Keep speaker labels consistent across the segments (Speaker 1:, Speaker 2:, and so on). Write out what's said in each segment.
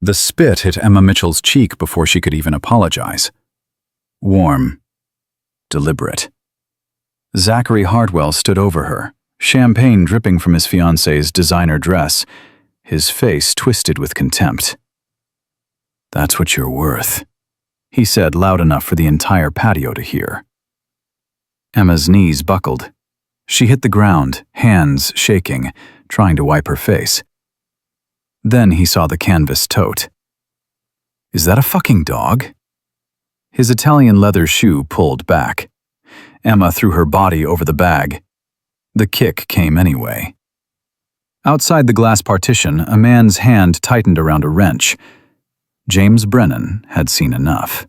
Speaker 1: The spit hit Emma Mitchell's cheek before she could even apologize. Warm. Deliberate. Zachary Hartwell stood over her, champagne dripping from his fiancée's designer dress, his face twisted with contempt. "That's what you're worth," he said loud enough for the entire patio to hear. Emma's knees buckled. She hit the ground, hands shaking, trying to wipe her face. Then he saw the canvas tote. "Is that a fucking dog?" His Italian leather shoe pulled back. Emma threw her body over the bag. The kick came anyway. Outside the glass partition, a man's hand tightened around a wrench. James Brennan had seen enough.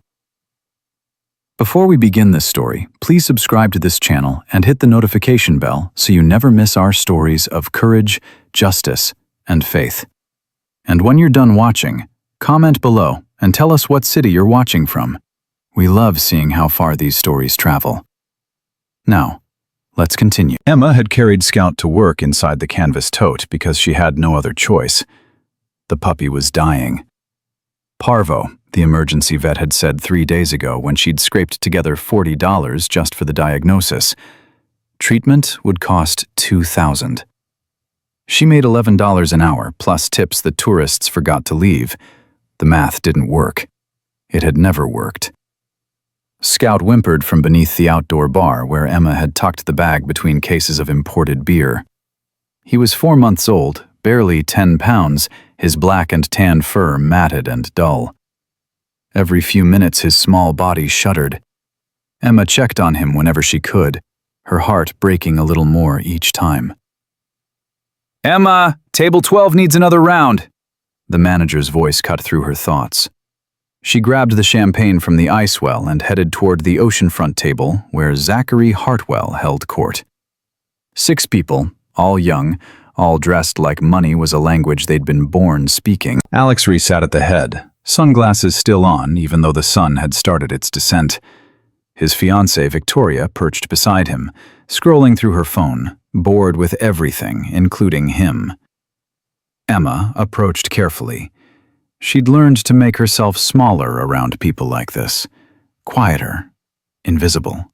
Speaker 1: Before we begin this story, please subscribe to this channel and hit the notification bell so you never miss our stories of courage, justice, and faith. And when you're done watching, comment below and tell us what city you're watching from. We love seeing how far these stories travel. Now, let's continue. Emma had carried Scout to work inside the canvas tote because she had no other choice. The puppy was dying. Parvo, the emergency vet had said 3 days ago when she'd scraped together $40 just for the diagnosis. Treatment would cost $2,000. She made $11 an hour, plus tips the tourists forgot to leave. The math didn't work. It had never worked. Scout whimpered from beneath the outdoor bar where Emma had tucked the bag between cases of imported beer. He was 4 months old, barely 10 pounds, his black and tan fur matted and dull. Every few minutes his small body shuddered. Emma checked on him whenever she could, her heart breaking a little more each time. "Emma, table 12 needs another round." The manager's voice cut through her thoughts. She grabbed the champagne from the ice well and headed toward the oceanfront table where Zachary Hartwell held court. 6 people, all young, all dressed like money was a language they'd been born speaking. Alex Reese sat at the head, sunglasses still on even though the sun had started its descent. His fiancée Victoria perched beside him, scrolling through her phone, bored with everything, including him. Emma approached carefully. She'd learned to make herself smaller around people like this, quieter, invisible.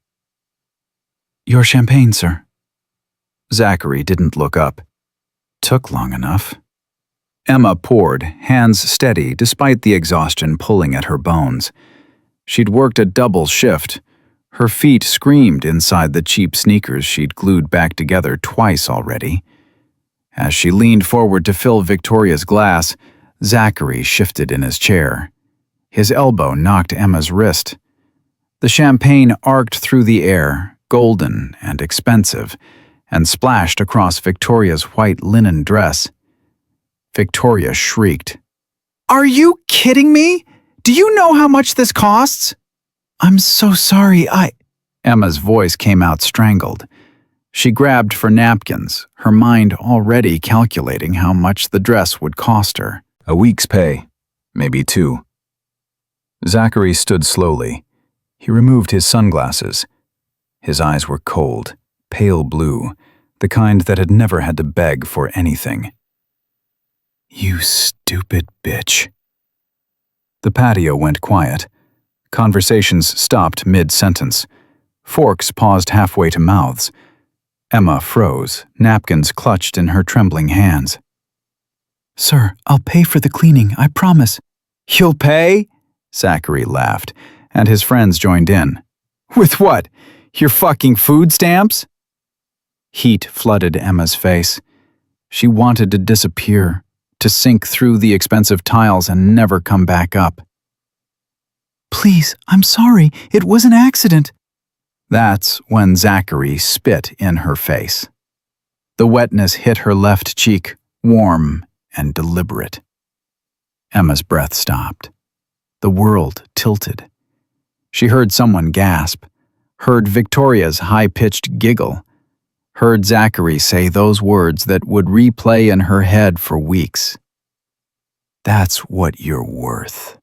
Speaker 1: "Your champagne, sir." Zachary didn't look up. Took long enough. Emma poured, hands steady despite the exhaustion pulling at her bones. She'd worked a double shift. Her feet screamed inside the cheap sneakers she'd glued back together twice already. As she leaned forward to fill Victoria's glass, Zachary shifted in his chair. His elbow knocked Emma's wrist. The champagne arced through the air, golden and expensive, and splashed across Victoria's white linen dress. Victoria shrieked. "Are you kidding me? Do you know how much this costs?" "I'm so sorry, Emma's voice came out strangled. She grabbed for napkins, her mind already calculating how much the dress would cost her. A week's pay, maybe 2. Zachary stood slowly. He removed his sunglasses. His eyes were cold, pale blue, the kind that had never had to beg for anything. "You stupid bitch." The patio went quiet. Conversations stopped mid-sentence. Forks paused halfway to mouths. Emma froze, napkins clutched in her trembling hands. "Sir, I'll pay for the cleaning, I promise." "You'll pay?" Zachary laughed, and his friends joined in. "With what? Your fucking food stamps?" Heat flooded Emma's face. She wanted to disappear, to sink through the expensive tiles and never come back up. "Please, I'm sorry, it was an accident." That's when Zachary spit in her face. The wetness hit her left cheek, warm and deliberate. Emma's breath stopped. The world tilted. She heard someone gasp, heard Victoria's high-pitched giggle, heard Zachary say those words that would replay in her head for weeks. "That's what you're worth."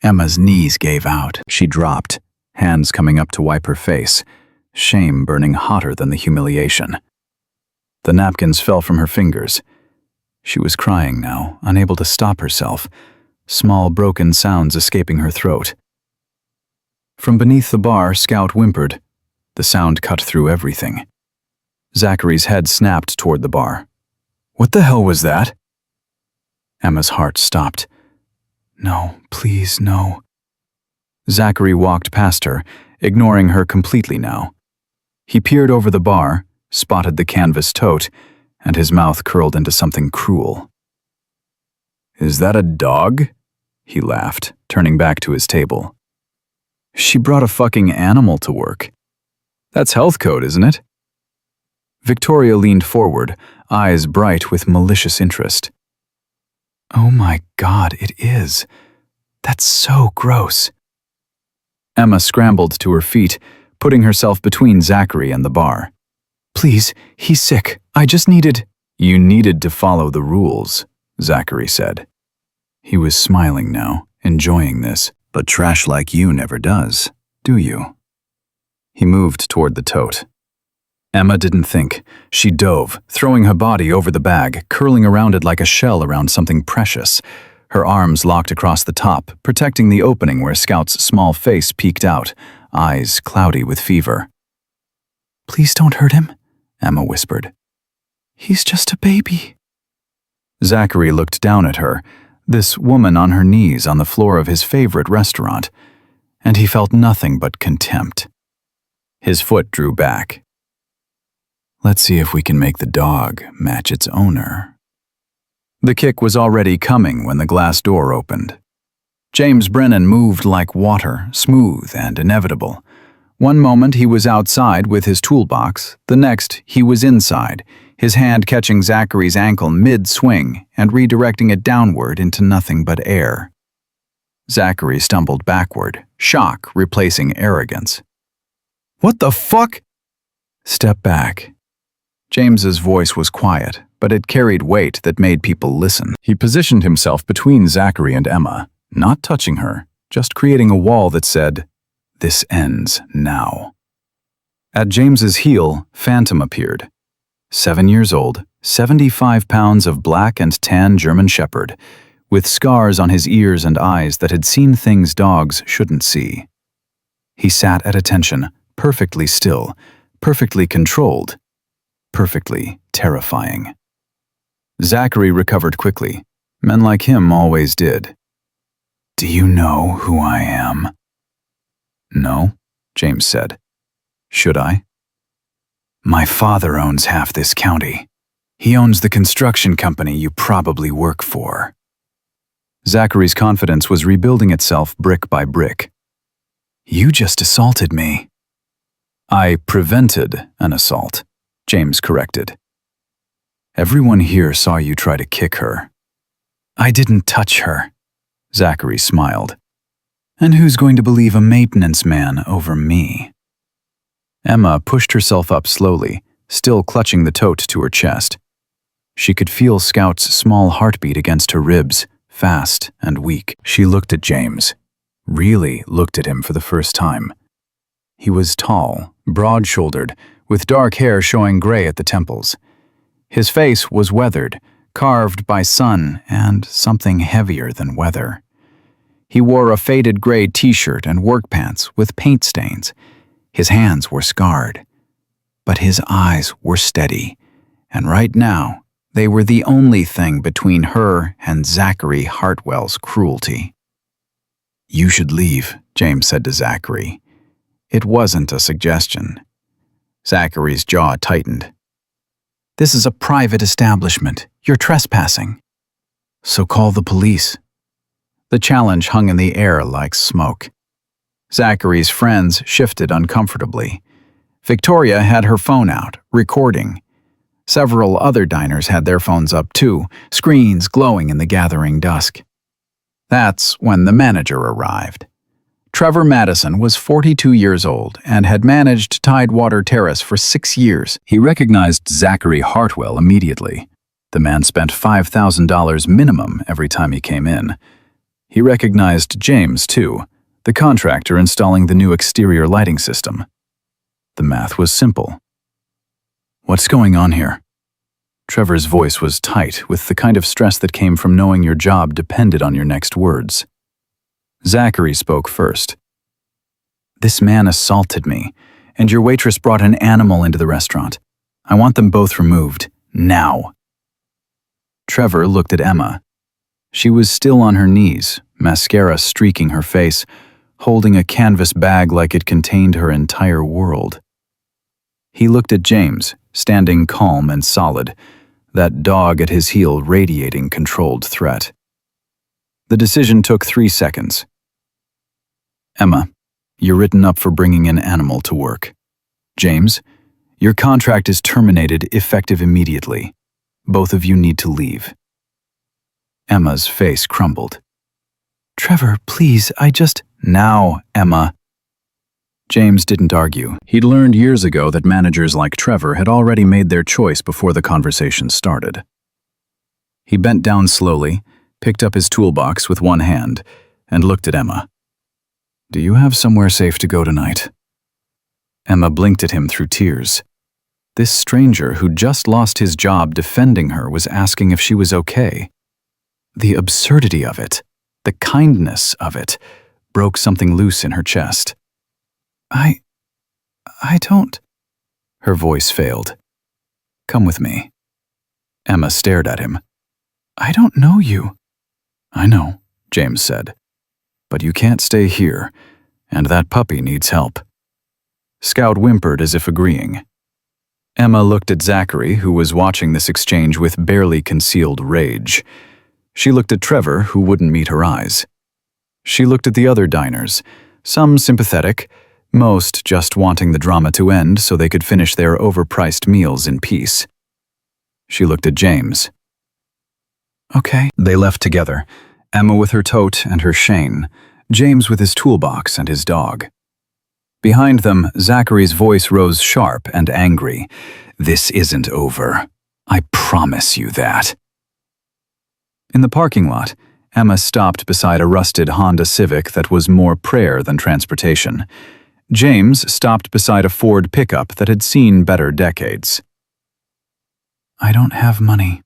Speaker 1: Emma's knees gave out. She dropped, hands coming up to wipe her face, shame burning hotter than the humiliation. The napkins fell from her fingers. She was crying now, unable to stop herself, small broken sounds escaping her throat. From beneath the bar, Scout whimpered. The sound cut through everything. Zachary's head snapped toward the bar. What the hell was that? Emma's heart stopped. No, please, no. Zachary walked past her, ignoring her completely now. He peered over the bar, spotted the canvas tote, and his mouth curled into something cruel. Is that a dog? He laughed, turning back to his table. She brought a fucking animal to work. That's health code, isn't it? Victoria leaned forward, eyes bright with malicious interest. Oh my God, it is. That's so gross. Emma scrambled to her feet, putting herself between Zachary and the bar. Please, he's sick. I just needed... You needed to follow the rules, Zachary said. He was smiling now, enjoying this, but trash like you never does, do you? He moved toward the tote. Emma didn't think. She dove, throwing her body over the bag, curling around it like a shell around something precious. Her arms locked across the top, protecting the opening where Scout's small face peeked out, eyes cloudy with fever. Please don't hurt him, Emma whispered. He's just a baby. Zachary looked down at her, this woman on her knees on the floor of his favorite restaurant, and he felt nothing but contempt. His foot drew back. Let's see if we can make the dog match its owner. The kick was already coming when the glass door opened. James Brennan moved like water, smooth and inevitable. One moment he was outside with his toolbox, the next he was inside, his hand catching Zachary's ankle mid-swing and redirecting it downward into nothing but air. Zachary stumbled backward, shock replacing arrogance. What the fuck? Step back. James's voice was quiet, but it carried weight that made people listen. He positioned himself between Zachary and Emma, not touching her, just creating a wall that said, "This ends now." At James's heel, Phantom appeared. 7 years old, 75 pounds of black and tan German Shepherd, with scars on his ears and eyes that had seen things dogs shouldn't see. He sat at attention, perfectly still, perfectly controlled, perfectly terrifying. Zachary recovered quickly. Men like him always did. Do you know who I am? No, James said. Should I? My father owns half this county. He owns the construction company you probably work for. Zachary's confidence was rebuilding itself brick by brick. You just assaulted me. I prevented an assault, James corrected. Everyone here saw you try to kick her. I didn't touch her, Zachary smiled. And who's going to believe a maintenance man over me? Emma pushed herself up slowly, still clutching the tote to her chest. She could feel Scout's small heartbeat against her ribs, fast and weak. She looked at James, really looked at him for the first time. He was tall, broad-shouldered, with dark hair showing gray at the temples. His face was weathered, carved by sun and something heavier than weather. He wore a faded gray t-shirt and work pants with paint stains. His hands were scarred, but his eyes were steady, and right now they were the only thing between her and Zachary Hartwell's cruelty. You should leave, James said to Zachary. It wasn't a suggestion. Zachary's jaw tightened. This is a private establishment. You're trespassing. So call the police. The challenge hung in the air like smoke. Zachary's friends shifted uncomfortably. Victoria had her phone out, recording. Several other diners had their phones up too, screens glowing in the gathering dusk. That's when the manager arrived. Trevor Madison was 42 years old and had managed Tidewater Terrace for 6 years. He recognized Zachary Hartwell immediately. The man spent $5,000 minimum every time he came in. He recognized James, too, the contractor installing the new exterior lighting system. The math was simple. What's going on here? Trevor's voice was tight, with the kind of stress that came from knowing your job depended on your next words. Zachary spoke first. "This man assaulted me, and your waitress brought an animal into the restaurant. I want them both removed, now." Trevor looked at Emma. She was still on her knees, mascara streaking her face, holding a canvas bag like it contained her entire world. He looked at James, standing calm and solid, that dog at his heel radiating controlled threat. The decision took 3 seconds. "Emma, you're written up for bringing an animal to work. James, your contract is terminated effective immediately. Both of you need to leave." Emma's face crumbled. "Trevor, please, Now, Emma." James didn't argue. He'd learned years ago that managers like Trevor had already made their choice before the conversation started. He bent down slowly, picked up his toolbox with one hand, and looked at Emma. "Do you have somewhere safe to go tonight?" Emma blinked at him through tears. This stranger who'd just lost his job defending her was asking if she was okay. The absurdity of it, the kindness of it, broke something loose in her chest. I don't." Her voice failed. "Come with me." Emma stared at him. "I don't know you." "I know," James said. "But you can't stay here, and that puppy needs help." Scout whimpered as if agreeing. Emma looked at Zachary, who was watching this exchange with barely concealed rage. She looked at Trevor, who wouldn't meet her eyes. She looked at the other diners, some sympathetic, most just wanting the drama to end so they could finish their overpriced meals in peace. She looked at James. "Okay." They left together, Emma with her tote and her Shane, James with his toolbox and his dog. Behind them, Zachary's voice rose sharp and angry. "This isn't over. I promise you that." In the parking lot, Emma stopped beside a rusted Honda Civic that was more prayer than transportation. James stopped beside a Ford pickup that had seen better decades. "I don't have money,"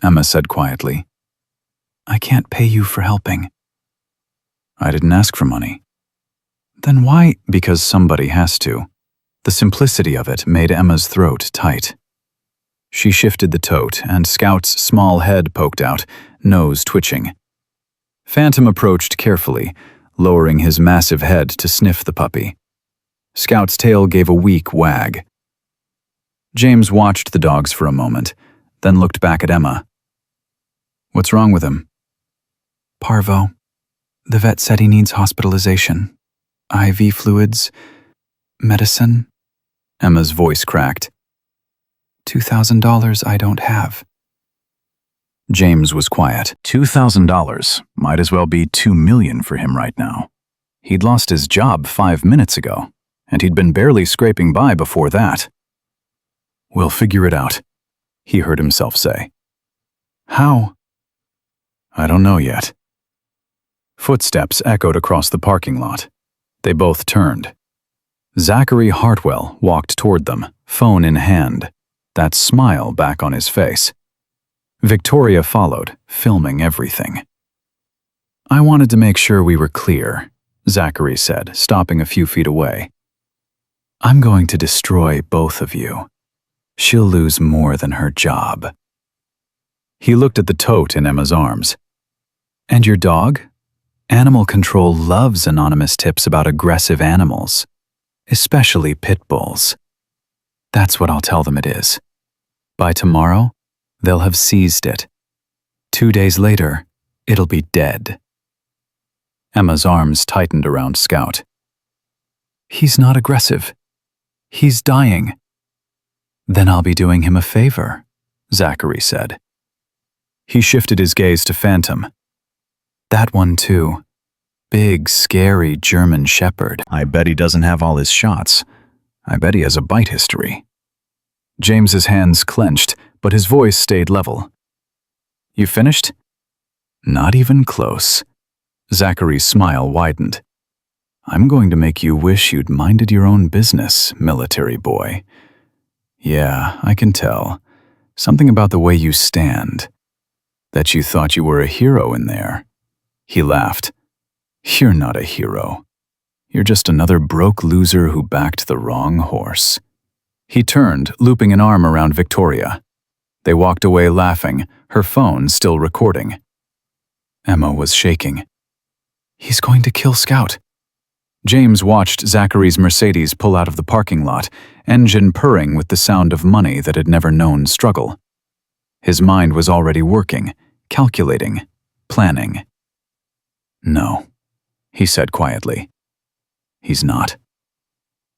Speaker 1: Emma said quietly. "I can't pay you for helping." "I didn't ask for money." "Then why?" "Because somebody has to." The simplicity of it made Emma's throat tight. She shifted the tote, and Scout's small head poked out, nose twitching. Phantom approached carefully, lowering his massive head to sniff the puppy. Scout's tail gave a weak wag. James watched the dogs for a moment, then looked back at Emma. "What's wrong with him?" "Parvo. The vet said he needs hospitalization. IV fluids, medicine." Emma's voice cracked. $2,000 I don't have." James was quiet. $2,000 might as well be $2 million for him right now. He'd lost his job 5 minutes ago, and he'd been barely scraping by before that. "We'll figure it out," he heard himself say. "How?" "I don't know yet." Footsteps echoed across the parking lot. They both turned. Zachary Hartwell walked toward them, phone in hand, that smile back on his face. Victoria followed, filming everything. "I wanted to make sure we were clear," Zachary said, stopping a few feet away. "I'm going to destroy both of you. She'll lose more than her job." He looked at the tote in Emma's arms. "And your dog? Animal control loves anonymous tips about aggressive animals, especially pit bulls. That's what I'll tell them it is. By tomorrow, they'll have seized it. 2 days later, it'll be dead." Emma's arms tightened around Scout. "He's not aggressive. He's dying." "Then I'll be doing him a favor," Zachary said. He shifted his gaze to Phantom. "That one too. Big, scary German shepherd. I bet he doesn't have all his shots. I bet he has a bite history." James's hands clenched, but his voice stayed level. "You finished?" "Not even close." Zachary's smile widened. "I'm going to make you wish you'd minded your own business, military boy." "Yeah, I can tell. Something about the way you stand. That you thought you were a hero in there." He laughed. "You're not a hero. You're just another broke loser who backed the wrong horse." He turned, looping an arm around Victoria. They walked away laughing, her phone still recording. Emma was shaking. "He's going to kill Scout." James watched Zachary's Mercedes pull out of the parking lot, engine purring with the sound of money that had never known struggle. His mind was already working, calculating, planning. "No," he said quietly. "He's not."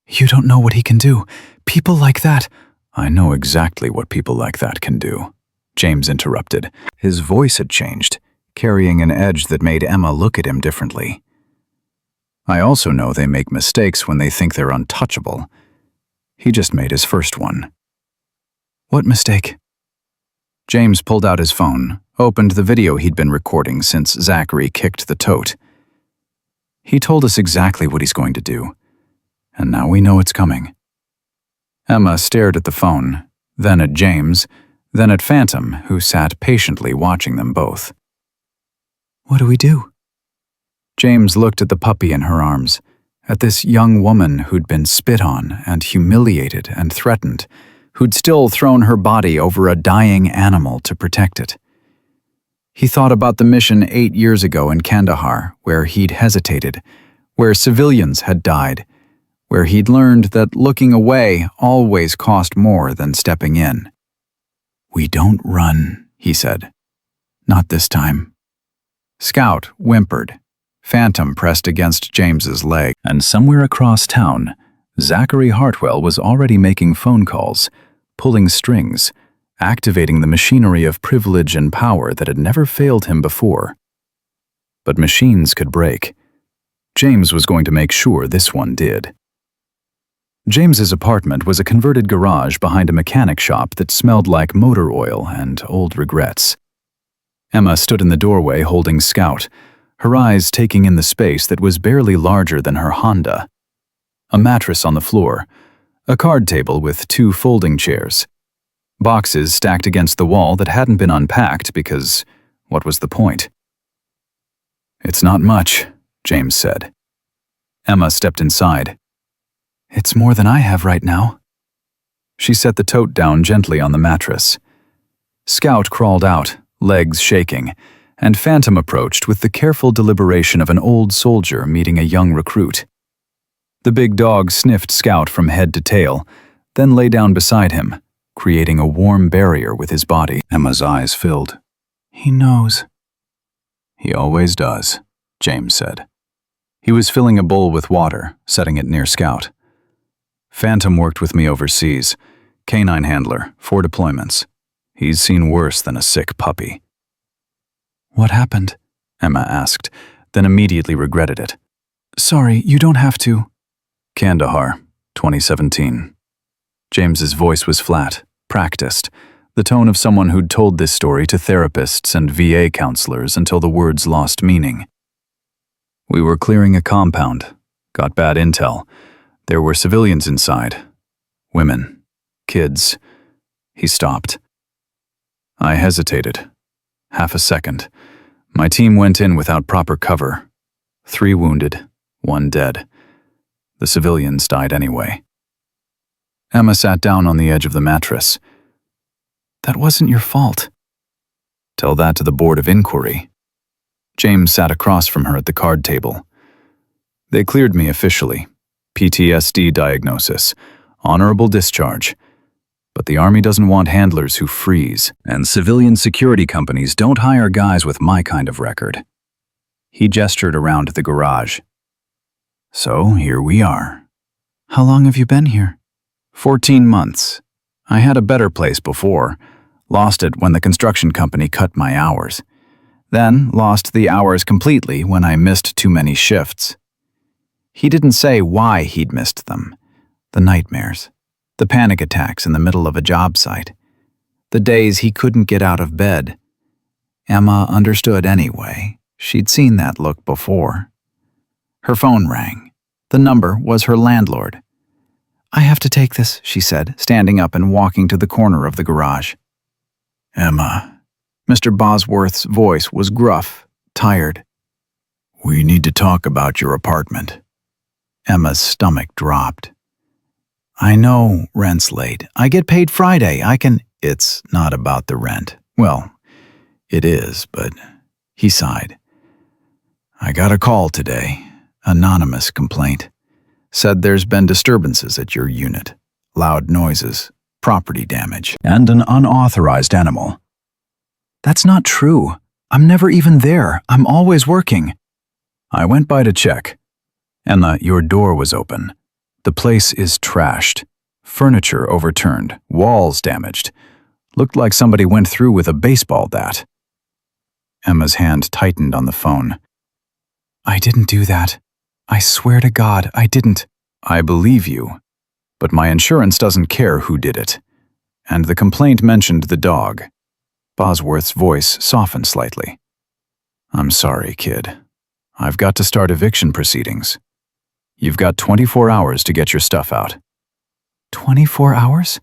Speaker 1: "You don't know what he can do. People like that—" "I know exactly what people like that can do," James interrupted. His voice had changed, carrying an edge that made Emma look at him differently. "I also know they make mistakes when they think they're untouchable. He just made his first one." "What mistake?" James pulled out his phone, opened the video he'd been recording since Zachary kicked the tote. "He told us exactly what he's going to do, and now we know it's coming." Emma stared at the phone, then at James, then at Phantom, who sat patiently watching them both. "What do we do?" James looked at the puppy in her arms, at this young woman who'd been spit on and humiliated and threatened, who'd still thrown her body over a dying animal to protect it. He thought about the mission 8 years ago in Kandahar, where he'd hesitated, where civilians had died, where he'd learned that looking away always cost more than stepping in. "We don't run," he said. "Not this time." Scout whimpered. Phantom pressed against James's leg, and somewhere across town, Zachary Hartwell was already making phone calls, pulling strings, activating the machinery of privilege and power that had never failed him before. But machines could break. James was going to make sure this one did. James's apartment was a converted garage behind a mechanic shop that smelled like motor oil and old regrets. Emma stood in the doorway holding Scout, her eyes taking in the space that was barely larger than her Honda. A mattress on the floor, a card table with 2 folding chairs, boxes stacked against the wall that hadn't been unpacked because what was the point? "It's not much," James said. Emma stepped inside. "It's more than I have right now." She set the tote down gently on the mattress. Scout crawled out, legs shaking, and Phantom approached with the careful deliberation of an old soldier meeting a young recruit. The big dog sniffed Scout from head to tail, then lay down beside him, creating a warm barrier with his body. Emma's eyes filled. "He knows." "He always does," James said. He was filling a bowl with water, setting it near Scout. "Phantom worked with me overseas. Canine handler, 4 deployments. He's seen worse than a sick puppy." "What happened?" Emma asked, then immediately regretted it. "Sorry, you don't have to." "Kandahar, 2017. James's voice was flat, practiced, the tone of someone who'd told this story to therapists and VA counselors until the words lost meaning. "We were clearing a compound, got bad intel. There were civilians inside. Women. Kids." He stopped. I hesitated. Half a second. My team went in without proper cover. 3 wounded, 1 dead. The civilians died anyway. Emma sat down on the edge of the mattress. "That wasn't your fault." "Tell that to the Board of Inquiry." James sat across from her at the card table. "They cleared me officially. PTSD diagnosis. Honorable discharge. But the Army doesn't want handlers who freeze, and civilian security companies don't hire guys with my kind of record." He gestured around the garage. "So here we are." "How long have you been here?" 14 months. I had a better place before. Lost it when the construction company cut my hours. Then lost the hours completely when I missed too many shifts." He didn't say why he'd missed them. The nightmares. The panic attacks in the middle of a job site. The days he couldn't get out of bed. Emma understood anyway. She'd seen that look before. Her phone rang. The number was her landlord. "I have to take this," she said, standing up and walking to the corner of the garage. Emma. Mr. Bosworth's voice was gruff, tired. We need to talk about your apartment. Emma's stomach dropped. I know rent's late. I get paid Friday. It's not about the rent. Well, it is, but he sighed. I got a call today. Anonymous complaint. Said there's been disturbances at your unit. Loud noises, property damage, and an unauthorized animal. That's not true. I'm never even there. I'm always working. I went by to check. Emma, your door was open. The place is trashed. Furniture overturned, walls damaged. Looked like somebody went through with a baseball bat. Emma's hand tightened on the phone. I didn't do that. I swear to God, I didn't. I believe you. But my insurance doesn't care who did it. And the complaint mentioned the dog. Bosworth's voice softened slightly. I'm sorry, kid. I've got to start eviction proceedings. You've got 24 hours to get your stuff out. 24 hours?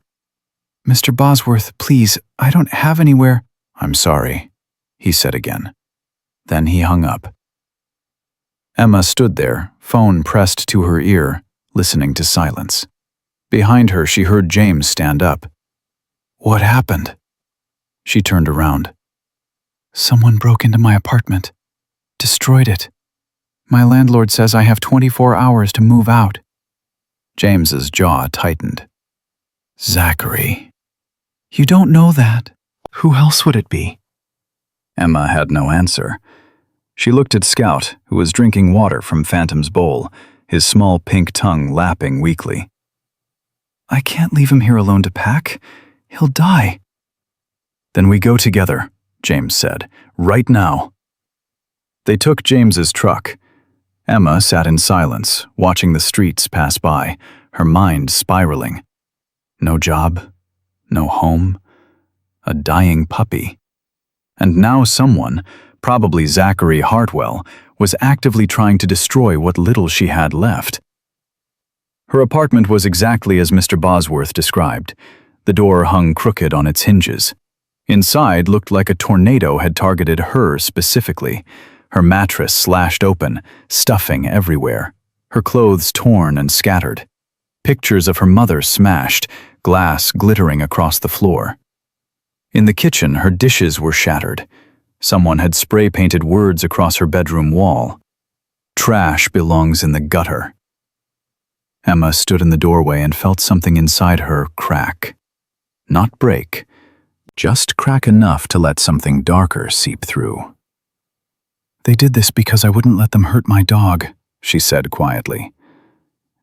Speaker 1: Mr. Bosworth, please, I don't have anywhere. I'm sorry, he said again. Then he hung up. Emma stood there, phone pressed to her ear, listening to silence. Behind her, she heard James stand up. What happened? She turned around. Someone broke into my apartment. Destroyed it. My landlord says I have 24 hours to move out. James's jaw tightened. Zachary. You don't know that. Who else would it be? Emma had no answer. She looked at Scout, who was drinking water from Phantom's bowl, his small pink tongue lapping weakly. I can't leave him here alone to pack. He'll die. Then we go together, James said, right now. They took James's truck. Emma sat in silence, watching the streets pass by, her mind spiraling. No job, no home, a dying puppy. And now someone, probably Zachary Hartwell, was actively trying to destroy what little she had left. Her apartment was exactly as Mr. Bosworth described. The door hung crooked on its hinges. Inside looked like a tornado had targeted her specifically. Her mattress slashed open, stuffing everywhere. Her clothes torn and scattered. Pictures of her mother smashed, glass glittering across the floor. In the kitchen, her dishes were shattered. Someone had spray-painted words across her bedroom wall. Trash belongs in the gutter. Emma stood in the doorway and felt something inside her crack. Not break, just crack enough to let something darker seep through. They did this because I wouldn't let them hurt my dog, she said quietly.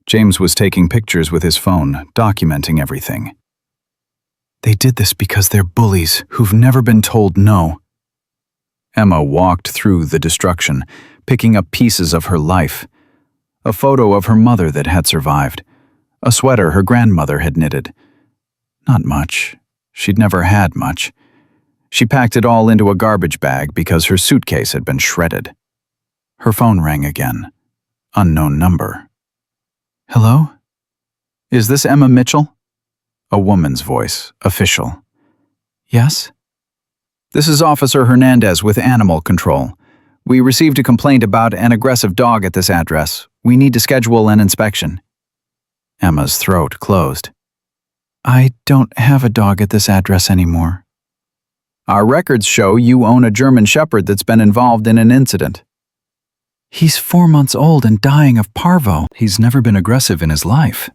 Speaker 1: James was taking pictures with his phone, documenting everything. They did this because they're bullies who've never been told no. Emma walked through the destruction, picking up pieces of her life. A photo of her mother that had survived. A sweater her grandmother had knitted. Not much. She'd never had much. She packed it all into a garbage bag because her suitcase had been shredded. Her phone rang again. Unknown number. Hello? Is this Emma Mitchell? A woman's voice, official. Yes? This is Officer Hernandez with Animal Control. We received a complaint about an aggressive dog at this address. We need to schedule an inspection. Emma's throat closed. I don't have a dog at this address anymore. Our records show you own a German Shepherd that's been involved in an incident. He's 4 months old and dying of parvo. He's never been aggressive in his life.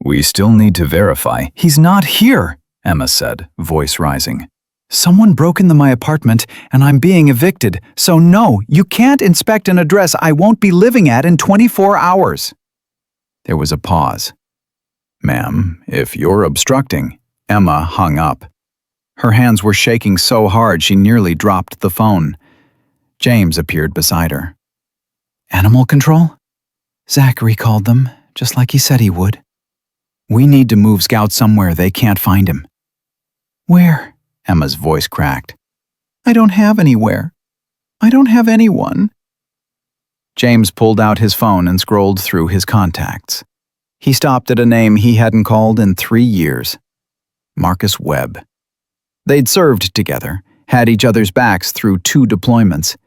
Speaker 1: We still need to verify. He's not here, Emma said, voice rising. Someone broke into my apartment and I'm being evicted, so no, you can't inspect an address I won't be living at in 24 hours. There was a pause. Ma'am, if you're obstructing, Emma hung up. Her hands were shaking so hard she nearly dropped the phone. James appeared beside her. Animal Control? Zachary called them, just like he said he would. We need to move Scout somewhere they can't find him. Where? Emma's voice cracked. I don't have anywhere. I don't have anyone. James pulled out his phone and scrolled through his contacts. He stopped at a name he hadn't called in 3 years. Marcus Webb. They'd served together, had each other's backs through 2 deployments.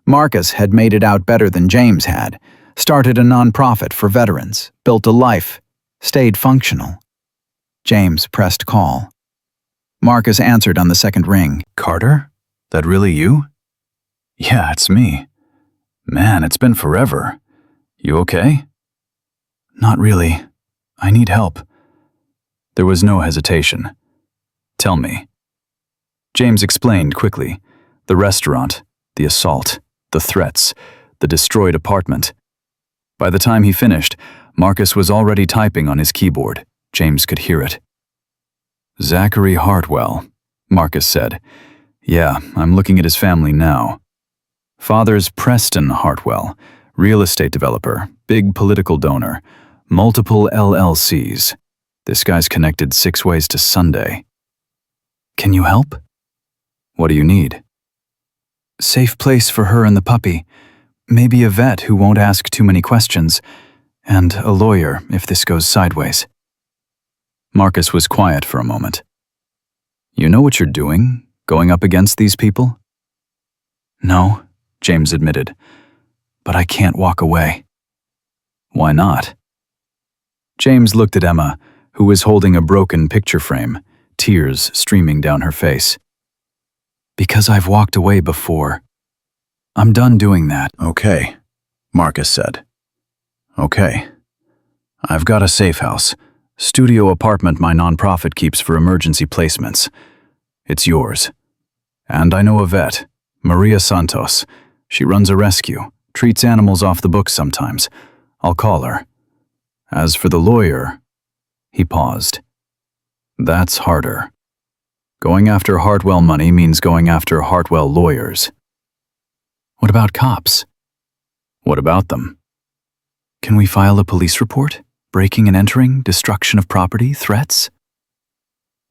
Speaker 1: Marcus had made it out better than James had, started a nonprofit for veterans, built a life, stayed functional. James pressed call. Marcus answered on the second ring.
Speaker 2: Carter? That really you? Yeah, it's me. Man, it's been forever. You okay? Not really. I need help. There was no hesitation. Tell me. James explained quickly. The restaurant, the assault, the threats, the destroyed apartment. By the time he finished, Marcus was already typing on his keyboard. James could hear it. Zachary Hartwell, Marcus said. Yeah, I'm looking at his family now. Father's Preston Hartwell, real estate developer, big political donor, multiple LLCs. This guy's connected 6 ways to Sunday. Can you help? What do you need? Safe place for her and the puppy. Maybe a vet who won't ask too many questions. And a lawyer if this goes sideways. Marcus was quiet for a moment. You know what you're doing, going up against these people? No, James admitted. But I can't walk away. Why not? James looked at Emma, who was holding a broken picture frame, tears streaming down her face. Because I've walked away before. I'm done doing that. Okay, Marcus said. Okay. I've got a safe house, studio apartment my nonprofit keeps for emergency placements. It's yours. And I know a vet, Maria Santos. She runs a rescue, treats animals off the books sometimes. I'll call her. As for the lawyer, he paused. That's harder. Going after Hartwell money means going after Hartwell lawyers. What about cops? What about them? Can we file a police report? Breaking and entering, destruction of property, threats?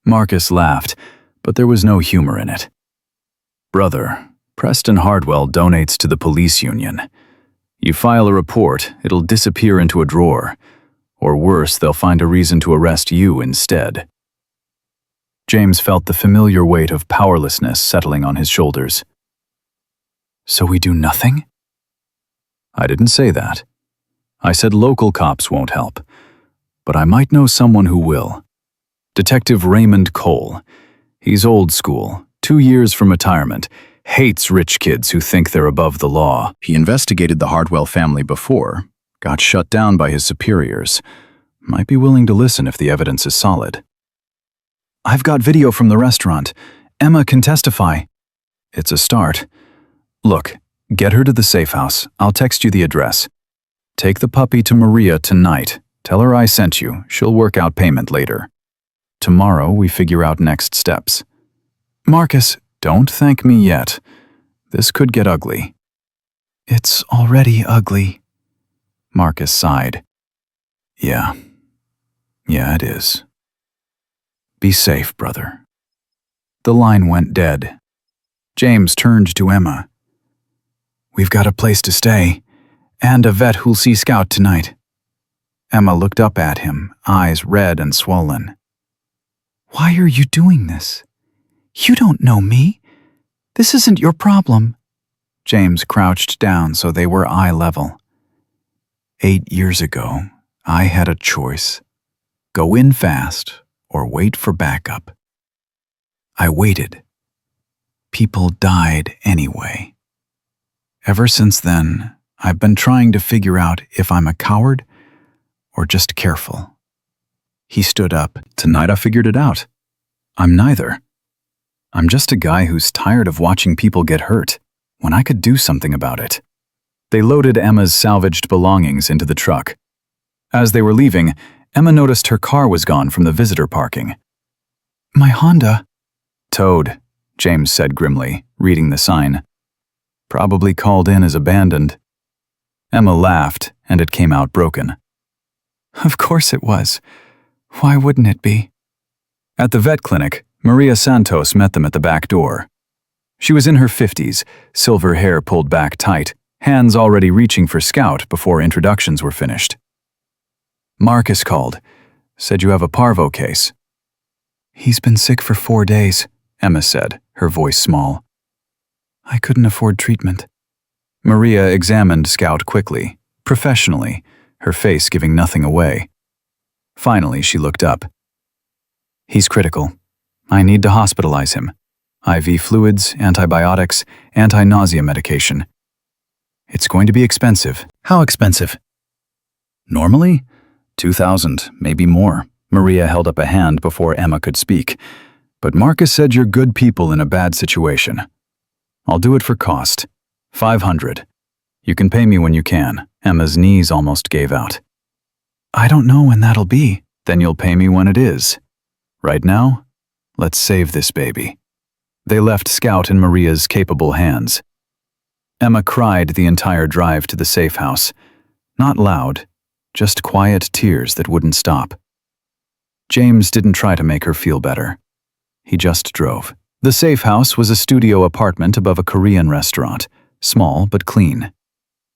Speaker 2: Marcus laughed, but there was no humor in it. Brother, Preston Hartwell donates to the police union. You file a report, it'll disappear into a drawer. Or worse, they'll find a reason to arrest you instead. James felt the familiar weight of powerlessness settling on his shoulders. So we do nothing? I didn't say that. I said local cops won't help. But I might know someone who will. Detective Raymond Cole. He's old school, 2 years from retirement, hates rich kids who think they're above the law. He investigated the Hartwell family before, got shut down by his superiors. Might be willing to listen if the evidence is solid. I've got video from the restaurant. Emma can testify. It's a start. Look, get her to the safe house. I'll text you the address. Take the puppy to Maria tonight. Tell her I sent you. She'll work out payment later. Tomorrow we figure out next steps. Marcus, don't thank me yet. This could get ugly. It's already ugly. Marcus sighed. Yeah, it is. Be safe, brother. The line went dead. James turned to Emma. We've got a place to stay, and a vet who'll see Scout tonight. Emma looked up at him, eyes red and swollen. Why are you doing this? You don't know me. This isn't your problem. James crouched down so they were eye level. 8 years ago, I had a choice. Go in fast or wait for backup. I waited. People died anyway. Ever since then, I've been trying to figure out if I'm a coward or just careful. He stood up. Tonight I figured it out. I'm neither. I'm just a guy who's tired of watching people get hurt when I could do something about it. They loaded Emma's salvaged belongings into the truck. As they were leaving, Emma noticed her car was gone from the visitor parking. My Honda. Towed, James said grimly, reading the sign. Probably called in as abandoned. Emma laughed, and it came out broken. Of course it was. Why wouldn't it be? At the vet clinic, Maria Santos met them at the back door. She was in her 50s, silver hair pulled back tight, hands already reaching for Scout before introductions were finished. Marcus called. Said you have a parvo case. He's been sick for 4 days.
Speaker 1: Emma said, her voice small. I couldn't afford treatment. Maria examined Scout quickly, professionally, her face giving nothing away. Finally, she looked up. He's critical. I need to hospitalize him. IV fluids, antibiotics, anti-nausea medication. It's going to be expensive.
Speaker 2: How expensive? Normally? 2,000, maybe more. Maria held up a hand before Emma could speak. But Marcus said you're good people in a bad situation. I'll do it for cost. 500. You can pay me when you can. Emma's knees almost gave out.
Speaker 1: I don't know when that'll be.
Speaker 2: Then you'll pay me when it is. Right now, let's save this baby. They left Scout in Maria's capable hands. Emma cried the entire drive to the safe house. Not loud, just quiet tears that wouldn't stop. James didn't try to make her feel better. He just drove. The safe house was a studio apartment above a Korean restaurant, small but clean.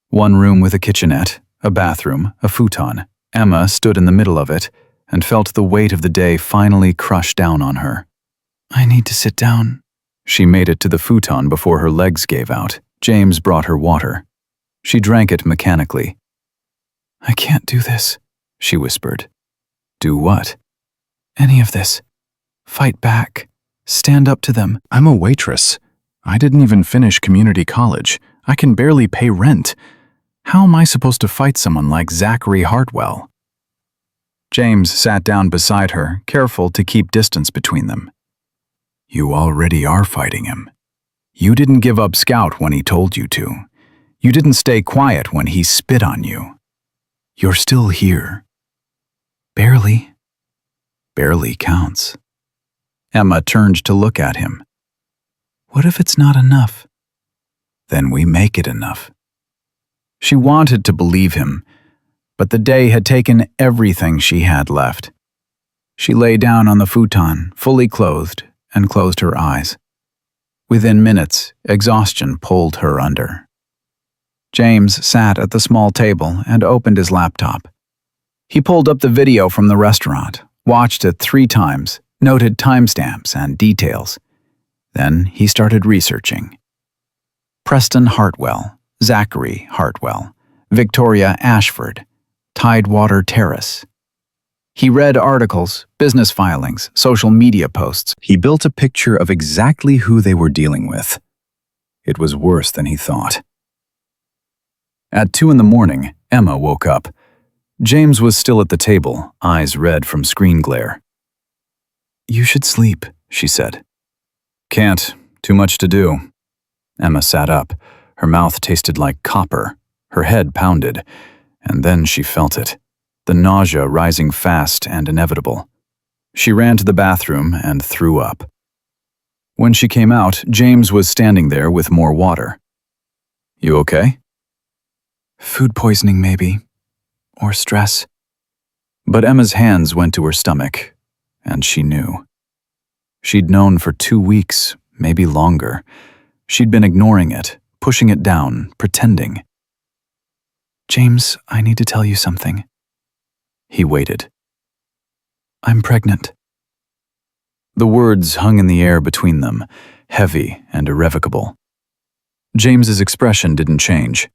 Speaker 2: One room with a kitchenette, a bathroom, a futon. Emma stood in the middle of it and felt the weight of the day finally crush down on her.
Speaker 1: I need to sit down.
Speaker 2: She made it to the futon before her legs gave out. James brought her water. She drank it mechanically.
Speaker 1: I can't do this, she whispered.
Speaker 2: Do what?
Speaker 1: Any of this. Fight back. Stand up to them.
Speaker 2: I'm a waitress. I didn't even finish community college. I can barely pay rent. How am I supposed to fight someone like Zachary Hartwell? James sat down beside her, careful to keep distance between them. You already are fighting him. You didn't give up Scout when he told you to. You didn't stay quiet when he spit on you. You're still here.
Speaker 1: Barely.
Speaker 2: Barely counts. Emma turned to look at him.
Speaker 1: What if it's not enough?
Speaker 2: Then we make it enough. She wanted to believe him, but the day had taken everything she had left. She lay down on the futon, fully clothed, and closed her eyes. Within minutes, exhaustion pulled her under. James sat at the small table and opened his laptop. He pulled up the video from the restaurant, watched it 3 times, noted timestamps and details. Then he started researching. Preston Hartwell, Zachary Hartwell, Victoria Ashford, Tidewater Terrace. He read articles, business filings, social media posts. He built a picture of exactly who they were dealing with. It was worse than he thought. At 2 a.m, Emma woke up. James was still at the table, eyes red from screen glare.
Speaker 1: You should sleep, she said.
Speaker 2: Can't. Too much to do. Emma sat up. Her mouth tasted like copper. Her head pounded. And then she felt it. The nausea rising fast and inevitable. She ran to the bathroom and threw up. When she came out, James was standing there with more water. You okay?
Speaker 1: Food poisoning, maybe. Or stress.
Speaker 2: But Emma's hands went to her stomach, and she knew. She'd known for 2 weeks, maybe longer. She'd been ignoring it, pushing it down, pretending.
Speaker 1: James, I need to tell you something.
Speaker 2: He waited.
Speaker 1: I'm pregnant.
Speaker 2: The words hung in the air between them, heavy and irrevocable. James's expression didn't change.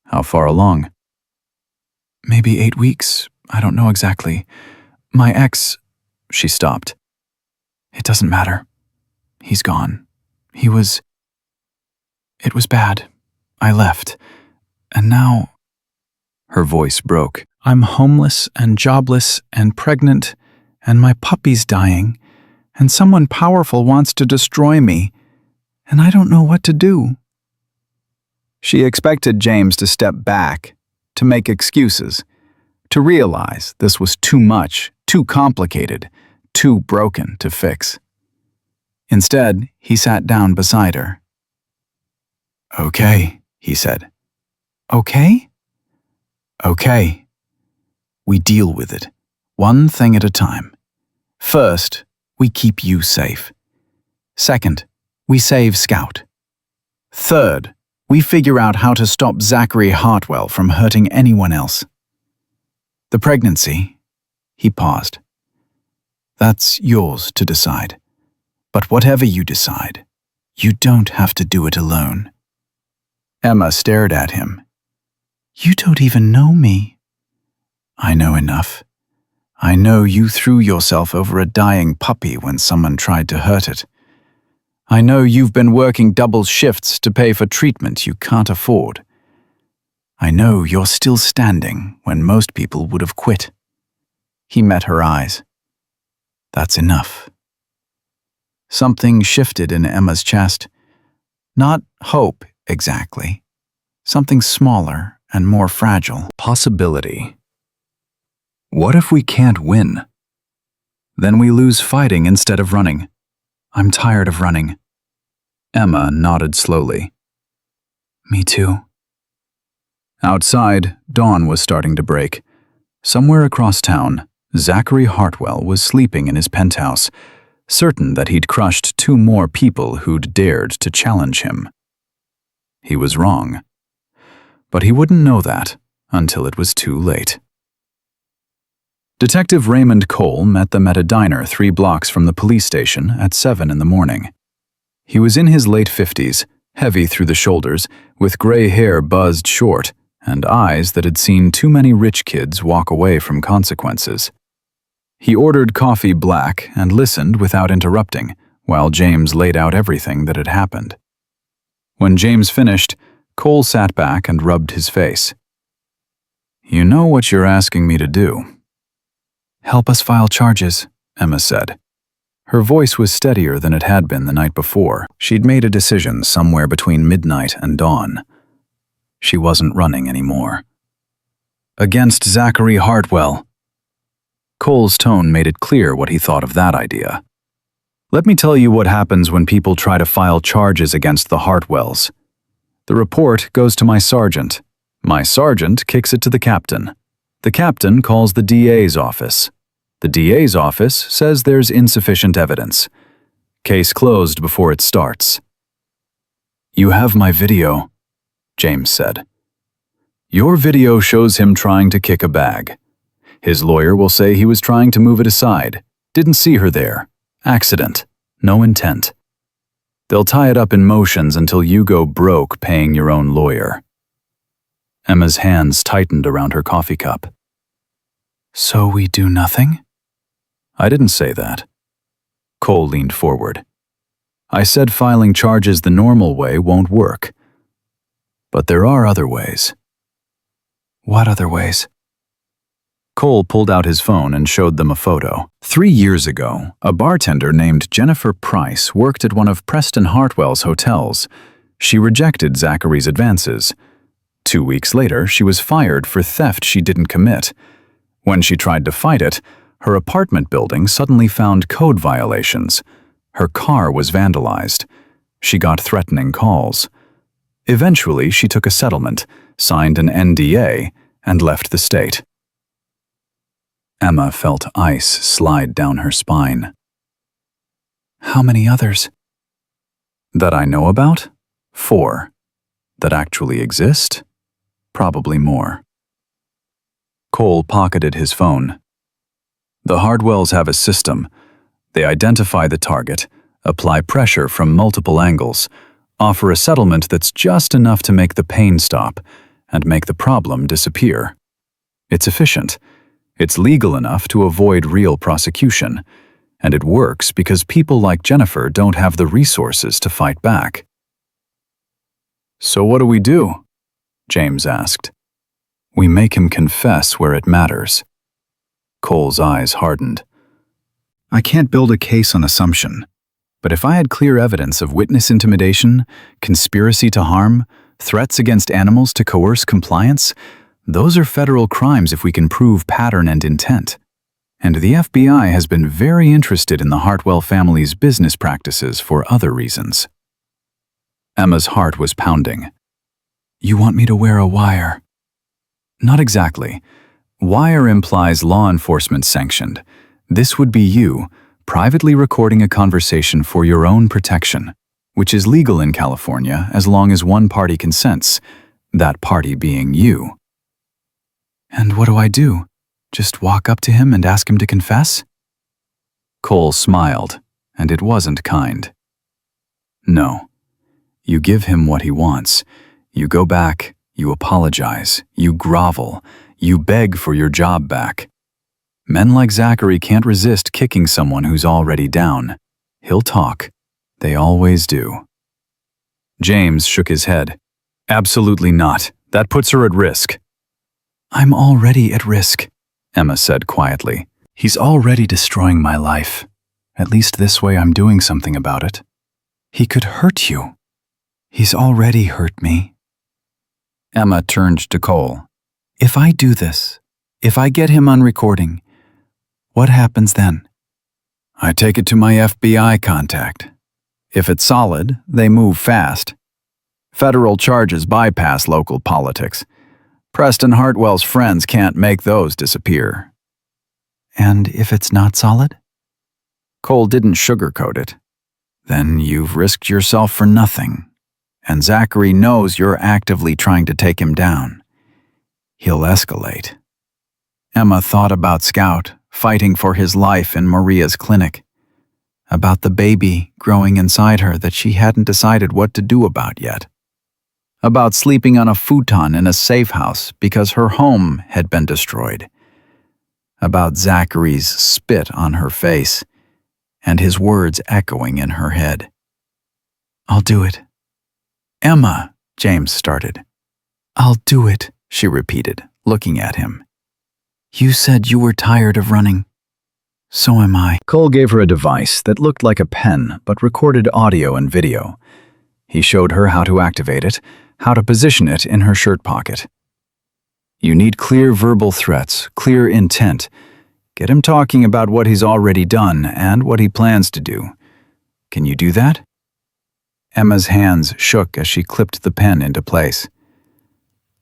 Speaker 2: How far along?
Speaker 1: Maybe 8 weeks. I don't know exactly. My ex... She stopped. It doesn't matter. He's gone. It was bad. I left. And now... Her voice broke. I'm homeless and jobless and pregnant, and my puppy's dying, and someone powerful wants to destroy me, and I don't know what to do.
Speaker 2: She expected James to step back, to make excuses, to realize this was too much, too complicated, too broken to fix. Instead, he sat down beside her. Okay, he said.
Speaker 1: Okay?
Speaker 2: Okay. We deal with it, one thing at a time. First, we keep you safe. Second, we save Scout. Third, we figure out how to stop Zachary Hartwell from hurting anyone else. The pregnancy, he paused. That's yours to decide.
Speaker 1: But whatever you decide, you don't have to do it alone. Emma stared at him. You don't even know me. I know enough. I know you threw yourself over a dying puppy when someone tried to hurt it. I know you've been working double shifts to pay for treatment you can't afford. I know you're still standing when most people would have quit. He met her eyes. That's enough. Something shifted in Emma's chest. Not hope, exactly. Something smaller and more fragile. Possibility. What if we can't win? Then we lose fighting instead of running. I'm tired of running. Emma nodded slowly. Me too. Outside, dawn was starting to break. Somewhere across town, Zachary Hartwell was sleeping in his penthouse, certain that he'd crushed 2 more people who'd dared to challenge him. He was wrong. But he wouldn't know that until it was too late. Detective Raymond Cole met them at a diner 3 blocks from the police station at 7 in the morning. He was in his late 50s, heavy through the shoulders, with gray hair buzzed short, and eyes that had seen too many rich kids walk away from consequences. He ordered coffee black and listened without interrupting, while James laid out everything that had happened. When James finished, Cole sat back and rubbed his face. You know what you're asking me to do. Help us file charges, Emma said. Her voice was steadier than it had been the night before. She'd made a decision somewhere between midnight and dawn. She wasn't running anymore. Against Zachary Hartwell. Cole's tone made it clear what he thought of that idea. Let me tell you what happens when people try to file charges against the Hartwells. The report goes to my sergeant. My sergeant kicks it to the captain. The captain calls the DA's office. The DA's office says there's insufficient evidence. Case closed before it starts. You have my video, James said. Your video shows him trying to kick a bag. His lawyer will say he was trying to move it aside. Didn't see her there. Accident. No intent. They'll tie it up in motions until you go broke paying your own lawyer. Emma's hands tightened around her coffee cup. So we do nothing? I didn't say that. Cole leaned forward. I said filing charges the normal way won't work. But there are other ways. What other ways? Cole pulled out his phone and showed them a photo. 3 years ago, a bartender named Jennifer Price worked at one of Preston Hartwell's hotels. She rejected Zachary's advances. 2 weeks later, she was fired for theft she didn't commit. When she tried to fight it, her apartment building suddenly found code violations. Her car was vandalized. She got threatening calls. Eventually, she took a settlement, signed an NDA, and left the state. Emma felt ice slide down her spine. How many others? That I know about? 4. That actually exist? Probably more. Cole pocketed his phone. The Hartwells have a system. They identify the target, apply pressure from multiple angles, offer a settlement that's just enough to make the pain stop, and make the problem disappear. It's efficient. It's legal enough to avoid real prosecution, and it works because people like Jennifer don't have the resources to fight back. So what do we do? James asked. We make him confess where it matters. Cole's eyes hardened. I can't build a case on assumption, but if I had clear evidence of witness intimidation, conspiracy to harm, threats against animals to coerce compliance, those are federal crimes if we can prove pattern and intent. And the FBI has been very interested in the Hartwell family's business practices for other reasons. Emma's heart was pounding. You want me to wear a wire? Not exactly. Wire implies law enforcement sanctioned. This would be you, privately recording a conversation for your own protection, which is legal in California as long as one party consents, that party being you. And what do I do? Just walk up to him and ask him to confess? Cole smiled, and it wasn't kind. No. You give him what he wants. You go back, you apologize, you grovel, you beg for your job back. Men like Zachary can't resist kicking someone who's already down. He'll talk. They always do. James shook his head. Absolutely not. That puts her at risk. I'm already at risk, Emma said quietly. He's already destroying my life. At least this way I'm doing something about it. He could hurt you. He's already hurt me. Emma turned to Cole. If I do this, if I get him on recording, what happens then? I take it to my FBI contact. If it's solid, they move fast. Federal charges bypass local politics. Preston Hartwell's friends can't make those disappear. And if it's not solid? Cole didn't sugarcoat it. Then you've risked yourself for nothing. And Zachary knows you're actively trying to take him down. He'll escalate. Emma thought about Scout fighting for his life in Maria's clinic. About the baby growing inside her that she hadn't decided what to do about yet. About sleeping on a futon in a safe house because her home had been destroyed. About Zachary's spit on her face and his words echoing in her head. I'll do it. Emma, James started. I'll do it, she repeated, looking at him. You said you were tired of running. So am I. Cole gave her a device that looked like a pen but recorded audio and video. He showed her how to activate it, how to position it in her shirt pocket. You need clear verbal threats, clear intent. Get him talking about what he's already done and what he plans to do. Can you do that? Emma's hands shook as she clipped the pen into place.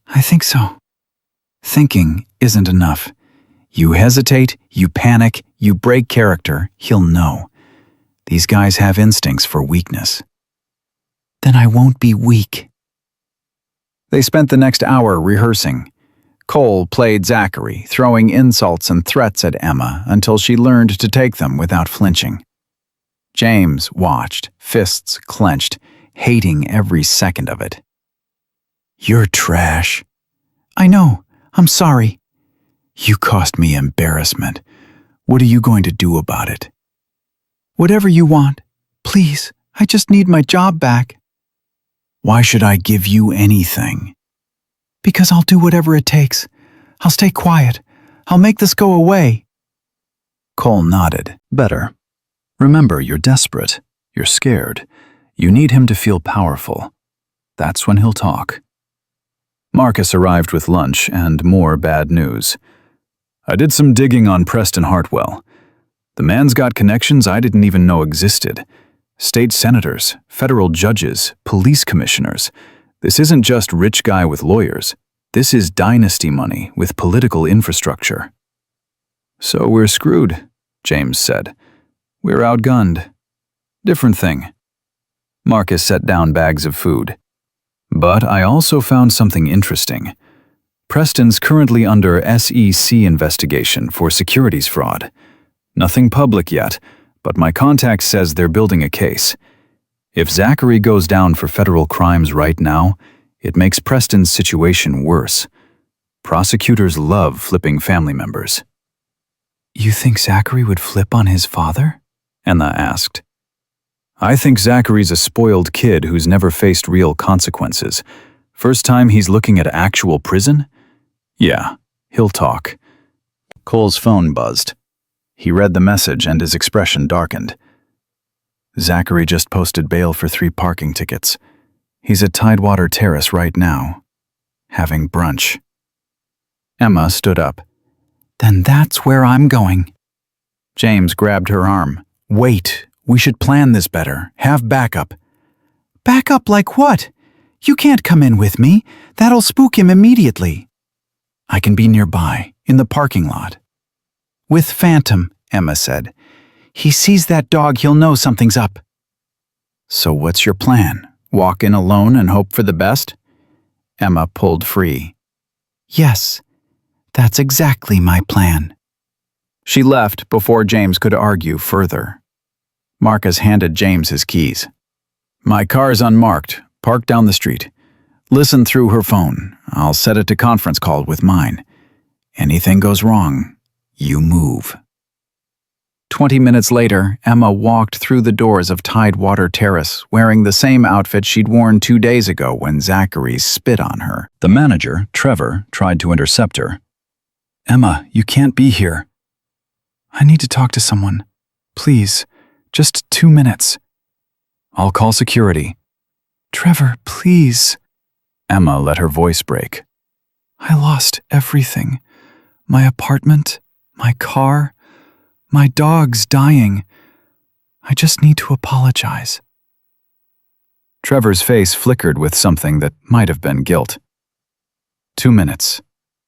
Speaker 1: I think so. Thinking isn't enough. You hesitate, you panic, you break character, he'll know. These guys have instincts for weakness. Then I won't be weak. They spent the next hour rehearsing. Cole played Zachary, throwing insults and threats at Emma until she learned to take them without flinching. James watched, fists clenched, hating every second of it. You're trash. I know. I'm sorry. You caused me embarrassment. What are you going to do about it? Whatever you want. Please, I just need my job back. Why should I give you anything? Because I'll do whatever it takes. I'll stay quiet. I'll make this go away. Cole nodded. Better. Remember, you're desperate. You're scared. You need him to feel powerful. That's when he'll talk. Marcus arrived with lunch and more bad news. I did some digging on Preston Hartwell. The man's got connections I didn't even know existed. State senators, federal judges, police commissioners. This isn't just rich guy with lawyers. This is dynasty money with political infrastructure. So we're screwed, James said. We're outgunned. Different thing. Marcus set down bags of food. But I also found something interesting. Preston's currently under SEC investigation for securities fraud. Nothing public yet, but my contact says they're building a case. If Zachary goes down for federal crimes right now, it makes Preston's situation worse. Prosecutors love flipping family members. You think Zachary would flip on his father? Emma asked. I think Zachary's a spoiled kid who's never faced real consequences. First time he's looking at actual prison? Yeah, he'll talk. Cole's phone buzzed. He read the message and his expression darkened. Zachary just posted bail for 3 parking tickets. He's at Tidewater Terrace right now, having brunch. Emma stood up. Then that's where I'm going. James grabbed her arm. Wait, we should plan this better. Have backup. Backup like what? You can't come in with me. That'll spook him immediately. I can be nearby, in the parking lot. With Phantom, Emma said. He sees that dog, he'll know something's up. So what's your plan? Walk in alone and hope for the best? Emma pulled free. Yes, that's exactly my plan. She left before James could argue further. Marcus handed James his keys. "My car's unmarked. Park down the street. Listen through her phone. I'll set it to conference call with mine. Anything goes wrong, you move." 20 minutes later, Emma walked through the doors of Tidewater Terrace wearing the same outfit she'd worn 2 days ago when Zachary spit on her.
Speaker 2: The manager, Trevor, tried to intercept her. "Emma, you can't be here. I need to talk to someone. Please, just 2 minutes." "I'll call security." "Trevor, please." Emma let her voice break. "I lost everything. My apartment, my car, my dog's dying. I just need to apologize." Trevor's face flickered with something that might have been guilt. 2 minutes,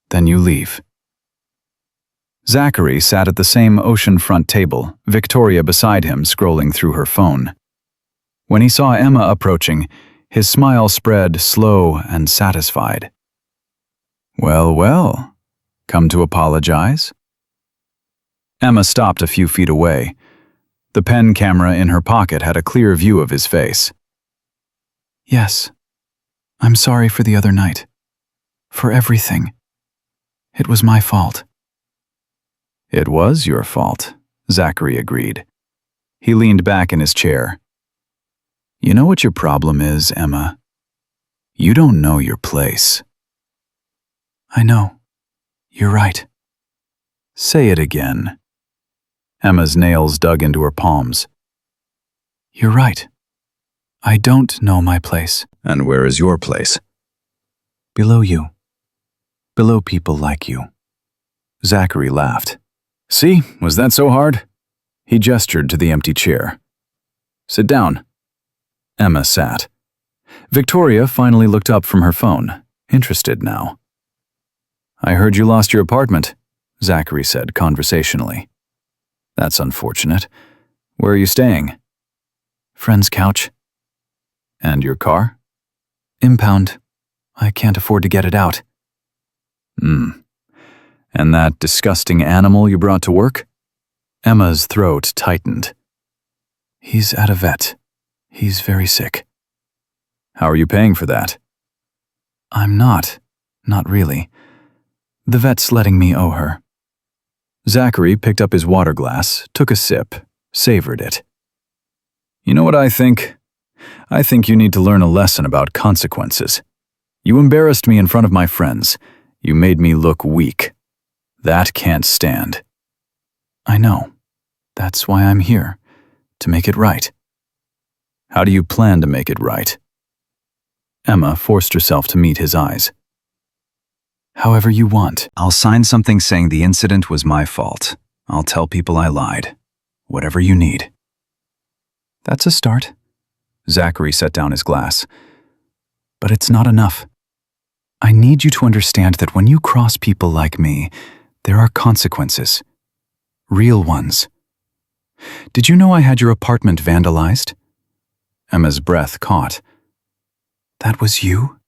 Speaker 2: then you leave." Zachary sat at the same oceanfront table, Victoria beside him scrolling through her phone. When he saw Emma approaching, his smile spread slow and satisfied. "Well, well, come to apologize?" Emma stopped a few feet away. The pen camera in her pocket had a clear view of his face. "Yes, I'm sorry for the other night. For everything. It was my fault." "It was your fault," Zachary agreed. He leaned back in his chair. "You know what your problem is, Emma? You don't know your place." "I know. You're right." "Say it again." Emma's nails dug into her palms. "You're right. I don't know my place." "And where is your place?" "Below you. Below people like you." Zachary laughed. "See, was that so hard?" He gestured to the empty chair. "Sit down." Emma sat. Victoria finally looked up from her phone, interested now. "I heard you lost your apartment," Zachary said conversationally. "That's unfortunate. Where are you staying?" "Friend's couch." "And your car?" "Impound. I can't afford to get it out." And that disgusting animal you brought to work?" Emma's throat tightened. "He's at a vet. He's very sick." "How are you paying for that?" "I'm not really. The vet's letting me owe her." Zachary picked up his water glass, took a sip, savored it. "You know what I think? I think you need to learn a lesson about consequences. You embarrassed me in front of my friends. You made me look weak. That can't stand." "I know. That's why I'm here, to make it right." "How do you plan to make it right?" Emma forced herself to meet his eyes. "However you want. I'll sign something saying the incident was my fault. I'll tell people I lied. Whatever you need." "That's a start." Zachary set down his glass. "But it's not enough. I need you to understand that when you cross people like me, there are consequences. Real ones. Did you know I had your apartment vandalized?" Emma's breath caught. "That was you?"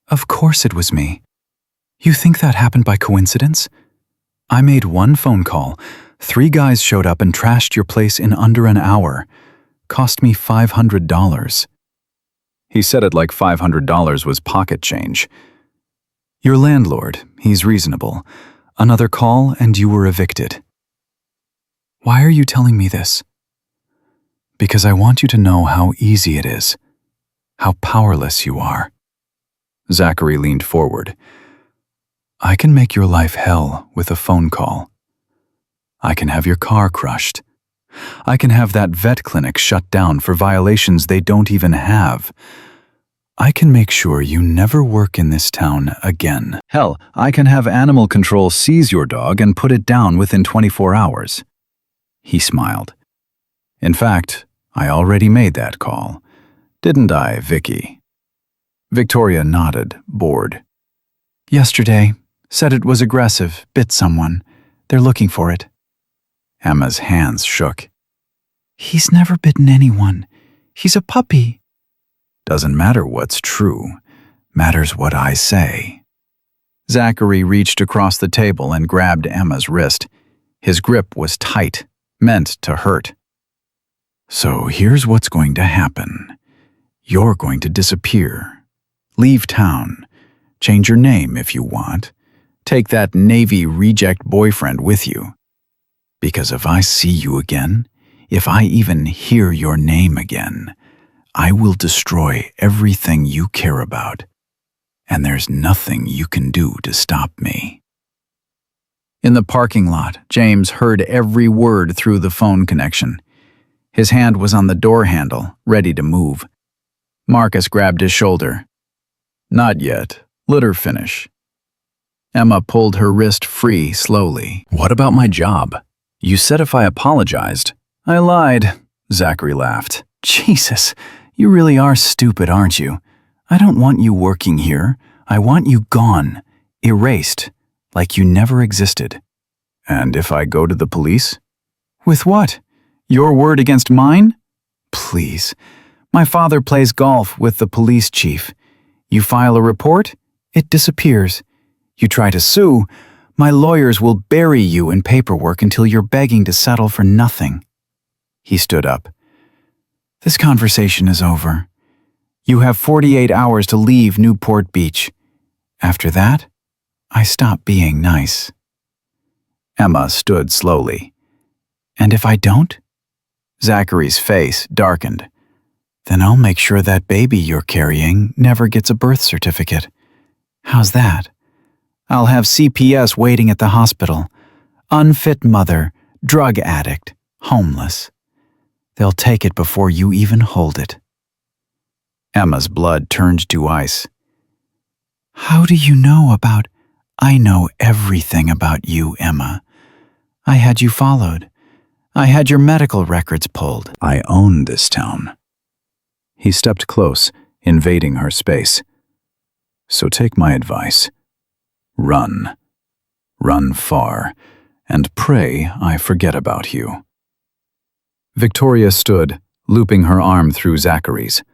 Speaker 2: "Of course it was me. You think that happened by coincidence? I made one phone call. 3 guys showed up and trashed your place in under an hour. Cost me $500. He said it like $500 was pocket change. "Your landlord, he's reasonable. Another call and you were evicted." "Why are you telling me this?" "Because I want you to know how easy it is. How powerless you are." Zachary leaned forward. "I can make your life hell with a phone call. I can have your car crushed. I can have that vet clinic shut down for violations they don't even have. I can make sure you never work in this town again. Hell, I can have animal control seize your dog and put it down within 24 hours. He smiled. "In fact, I already made that call. Didn't I, Vicky?" Victoria nodded, bored. "Yesterday. Said it was aggressive, bit someone. They're looking for it." Emma's hands shook. "He's never bitten anyone. He's a puppy." "Doesn't matter what's true. Matters what I say." Zachary reached across the table and grabbed Emma's wrist. His grip was tight, meant to hurt. So here's what's going to happen. You're going to disappear. Leave town. Change your name if you want. Take that Navy reject boyfriend with you. Because if I see you again, if I even hear your name again, I will destroy everything you care about. And there's nothing you can do to stop me.
Speaker 1: In the parking lot, James heard every word through the phone connection. His hand was on the door handle, ready to move. Marcus grabbed his shoulder. "Not yet. Let her finish." Emma pulled her wrist free slowly.
Speaker 2: What about my job? You said if I apologized.
Speaker 1: "I lied," Zachary laughed.
Speaker 2: Jesus, you really are stupid, aren't you? I don't want you working here. I want you gone, erased, like you never existed.
Speaker 1: "And if I go to the police?"
Speaker 2: With what? Your word against mine? Please. My father plays golf with the police chief. You file a report, it disappears. You try to sue, my lawyers will bury you in paperwork until you're begging to settle for nothing. He stood up. This conversation is over. You have 48 hours to leave Newport Beach. After that, I stop being nice.
Speaker 1: Emma stood slowly.
Speaker 2: And if I don't?
Speaker 1: Zachary's face darkened.
Speaker 2: Then I'll make sure that baby you're carrying never gets a birth certificate. How's that? I'll have CPS waiting at the hospital. Unfit mother, drug addict, homeless. They'll take it before you even hold it.
Speaker 1: Emma's blood turned to ice.
Speaker 2: How do you know about... I know everything about you, Emma. I had you followed. I had your medical records pulled.
Speaker 1: I own this town. He stepped close, invading her space. So take my advice. Run. Run far, and pray I forget about you. Victoria stood, looping her arm through Zachary's.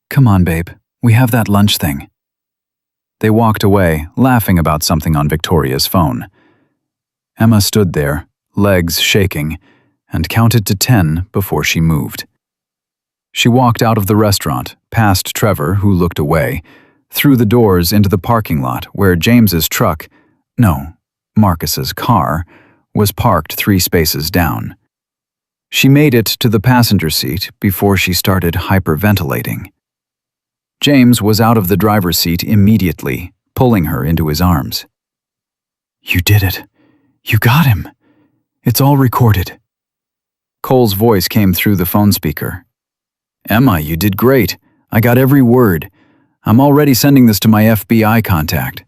Speaker 2: Come on, babe. We have that lunch thing.
Speaker 1: They walked away, laughing about something on Victoria's phone. Emma stood there, legs shaking, and counted to 10 before she moved. She walked out of the restaurant, past Trevor, who looked away, through the doors into the parking lot where James's truck, no, Marcus's car, was parked 3 spaces down. She made it to the passenger seat before she started hyperventilating. James was out of the driver's seat immediately, pulling her into his arms.
Speaker 2: You did it. You got him. It's all recorded.
Speaker 1: Cole's voice came through the phone speaker. Emma, you did great. I got every word. I'm already sending this to my FBI contact.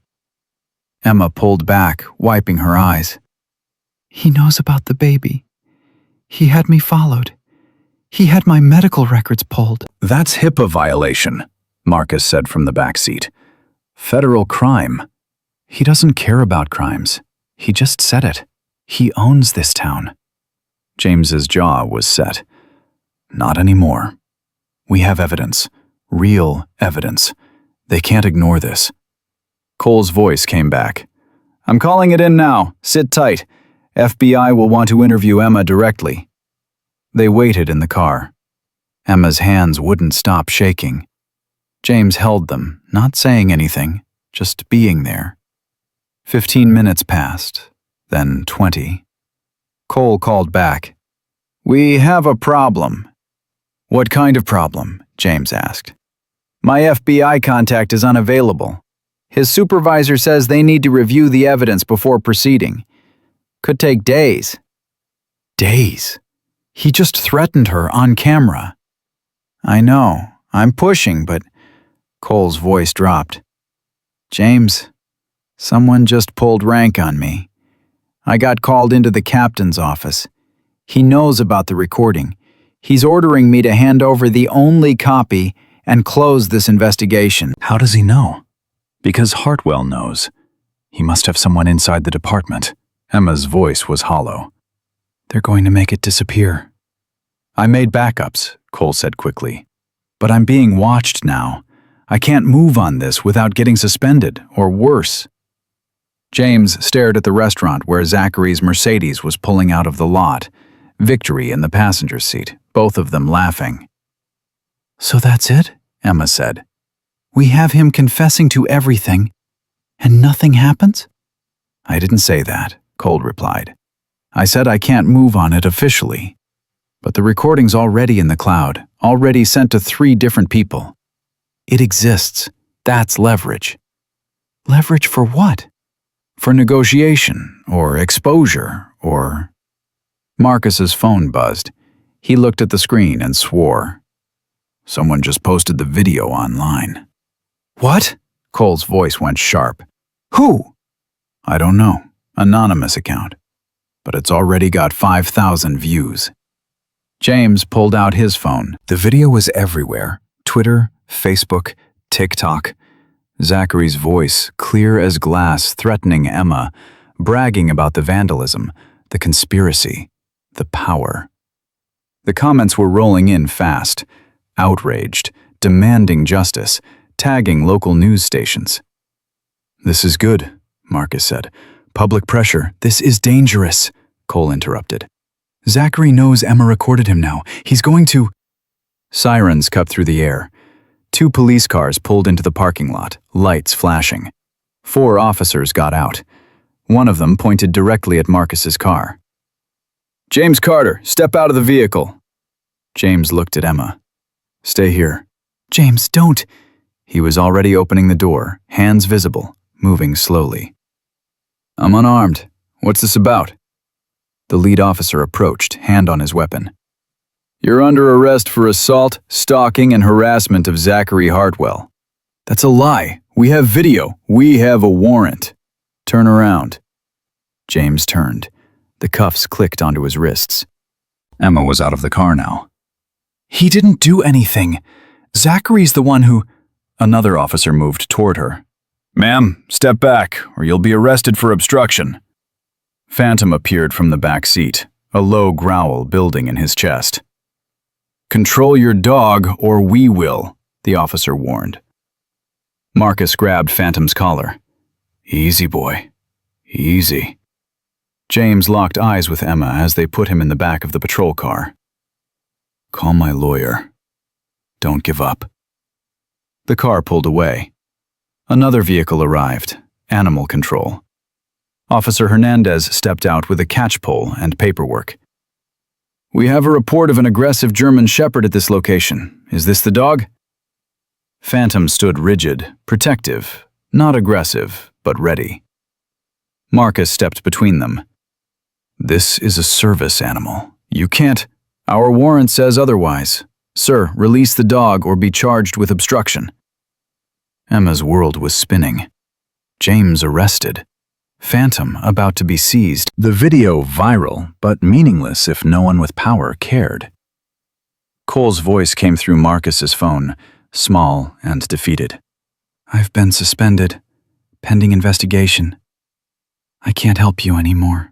Speaker 1: Emma pulled back, wiping her eyes.
Speaker 2: He knows about the baby. He had me followed. He had my medical records pulled.
Speaker 1: That's HIPAA violation, Marcus said from the back seat. Federal crime.
Speaker 2: He doesn't care about crimes. He just said it. He owns this town.
Speaker 1: James's jaw was set. Not anymore. We have evidence. Real evidence. They can't ignore this. Cole's voice came back. I'm calling it in now. Sit tight. FBI will want to interview Emma directly. They waited in the car. Emma's hands wouldn't stop shaking. James held them, not saying anything, just being there. 15 minutes passed, then 20. Cole called back. We have a problem. What kind of problem? James asked. My FBI contact is unavailable. His supervisor says they need to review the evidence before proceeding. Could take days.
Speaker 2: Days? He just threatened her on camera.
Speaker 1: I know. I'm pushing, but... Cole's voice dropped. James, someone just pulled rank on me. I got called into the captain's office. He knows about the recording. He's ordering me to hand over the only copy and close this investigation.
Speaker 2: How does he know? Because Hartwell knows. He must have someone inside the department.
Speaker 1: Emma's voice was hollow.
Speaker 2: They're going to make it disappear.
Speaker 1: I made backups, Cole said quickly. But I'm being watched now. I can't move on this without getting suspended, or worse. James stared at the restaurant where Zachary's Mercedes was pulling out of the lot. Victory in the passenger seat, both of them laughing. "So that's it?" Emma said. "We have him confessing to everything, and nothing happens?" "I didn't say that," Cole replied. "I said I can't move on it officially. But the recording's already in the cloud, already sent to 3 different people. It exists. That's leverage." "Leverage for what?" "For negotiation, or exposure, or—" Marcus's phone buzzed. He looked at the screen and swore. "Someone just posted the video online." "What?" Cole's voice went sharp. "Who?" "I don't know. Anonymous account. But it's already got 5,000 views." James pulled out his phone. The video was everywhere. Twitter, Facebook, TikTok. Zachary's voice, clear as glass, threatening Emma, bragging about the vandalism, the conspiracy, the power. The comments were rolling in fast, outraged, demanding justice, tagging local news stations. "This is good," Marcus said. "Public pressure. This is dangerous," Cole interrupted. "Zachary knows Emma recorded him now. He's going to—" Sirens cut through the air. 2 police cars pulled into the parking lot, lights flashing. 4 officers got out. One of them pointed directly at Marcus's car. "James Carter, step out of the vehicle." James looked at Emma. "Stay here." "James, don't." He was already opening the door, hands visible, moving slowly. "I'm unarmed. What's this about?" The lead officer approached, hand on his weapon. "You're under arrest for assault, stalking, and harassment of Zachary Hartwell." "That's a lie. We have video. We have a warrant." "Turn around." James turned. The cuffs clicked onto his wrists. Emma was out of the car now. "He didn't do anything. Zachary's the one who—" Another officer moved toward her. "Ma'am, step back, or you'll be arrested for obstruction." Phantom appeared from the back seat, a low growl building in his chest. "Control your dog, or we will," the officer warned. Marcus grabbed Phantom's collar. "Easy, boy. Easy." James locked eyes with Emma as they put him in the back of the patrol car. "Call my lawyer. Don't give up." The car pulled away. Another vehicle arrived, animal control. Officer Hernandez stepped out with a catch-pole and paperwork. "We have a report of an aggressive German Shepherd at this location. Is this the dog?" Phantom stood rigid, protective, not aggressive, but ready. Marcus stepped between them. "This is a service animal. You can't—" "Our warrant says otherwise. Sir, release the dog or be charged with obstruction." Emma's world was spinning. James arrested. Phantom about to be seized. The video viral, but meaningless if no one with power cared. Cole's voice came through Marcus's phone, small and defeated. "I've been suspended, pending investigation. I can't help you anymore."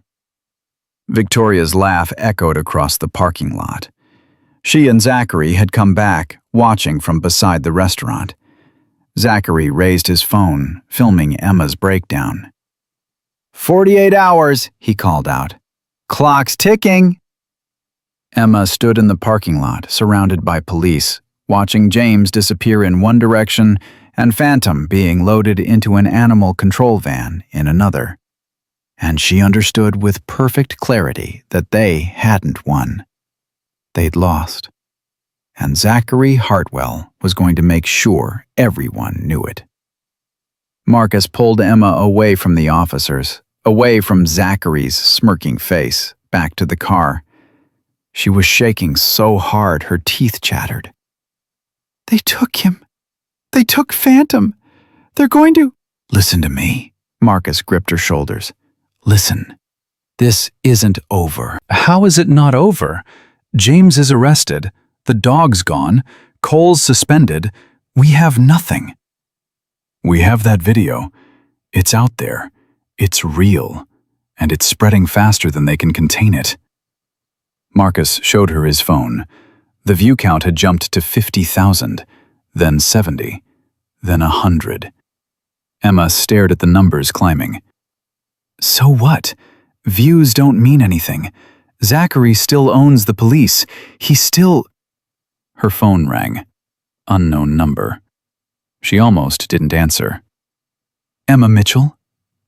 Speaker 1: Victoria's laugh echoed across the parking lot. She and Zachary had come back, watching from beside the restaurant. Zachary raised his phone, filming Emma's breakdown. 48 hours, he called out. "Clock's ticking." Emma stood in the parking lot, surrounded by police, watching James disappear in one direction and Phantom being loaded into an animal control van in another. And she understood with perfect clarity that they hadn't won. They'd lost. And Zachary Hartwell was going to make sure everyone knew it. Marcus pulled Emma away from the officers, away from Zachary's smirking face, back to the car. She was shaking so hard her teeth chattered. "They took him. They took Phantom. They're going to—" "Listen to me." Marcus gripped her shoulders. "Listen. This isn't over." "How is it not over? James is arrested. The dog's gone. Cole's suspended. We have nothing." "We have that video. It's out there. It's real. And it's spreading faster than they can contain it." Marcus showed her his phone. The view count had jumped to 50,000, then 70, then 100. Emma stared at the numbers climbing. "So what? Views don't mean anything. Zachary still owns the police. He still... Her phone rang. Unknown number. She almost didn't answer. Emma Mitchell?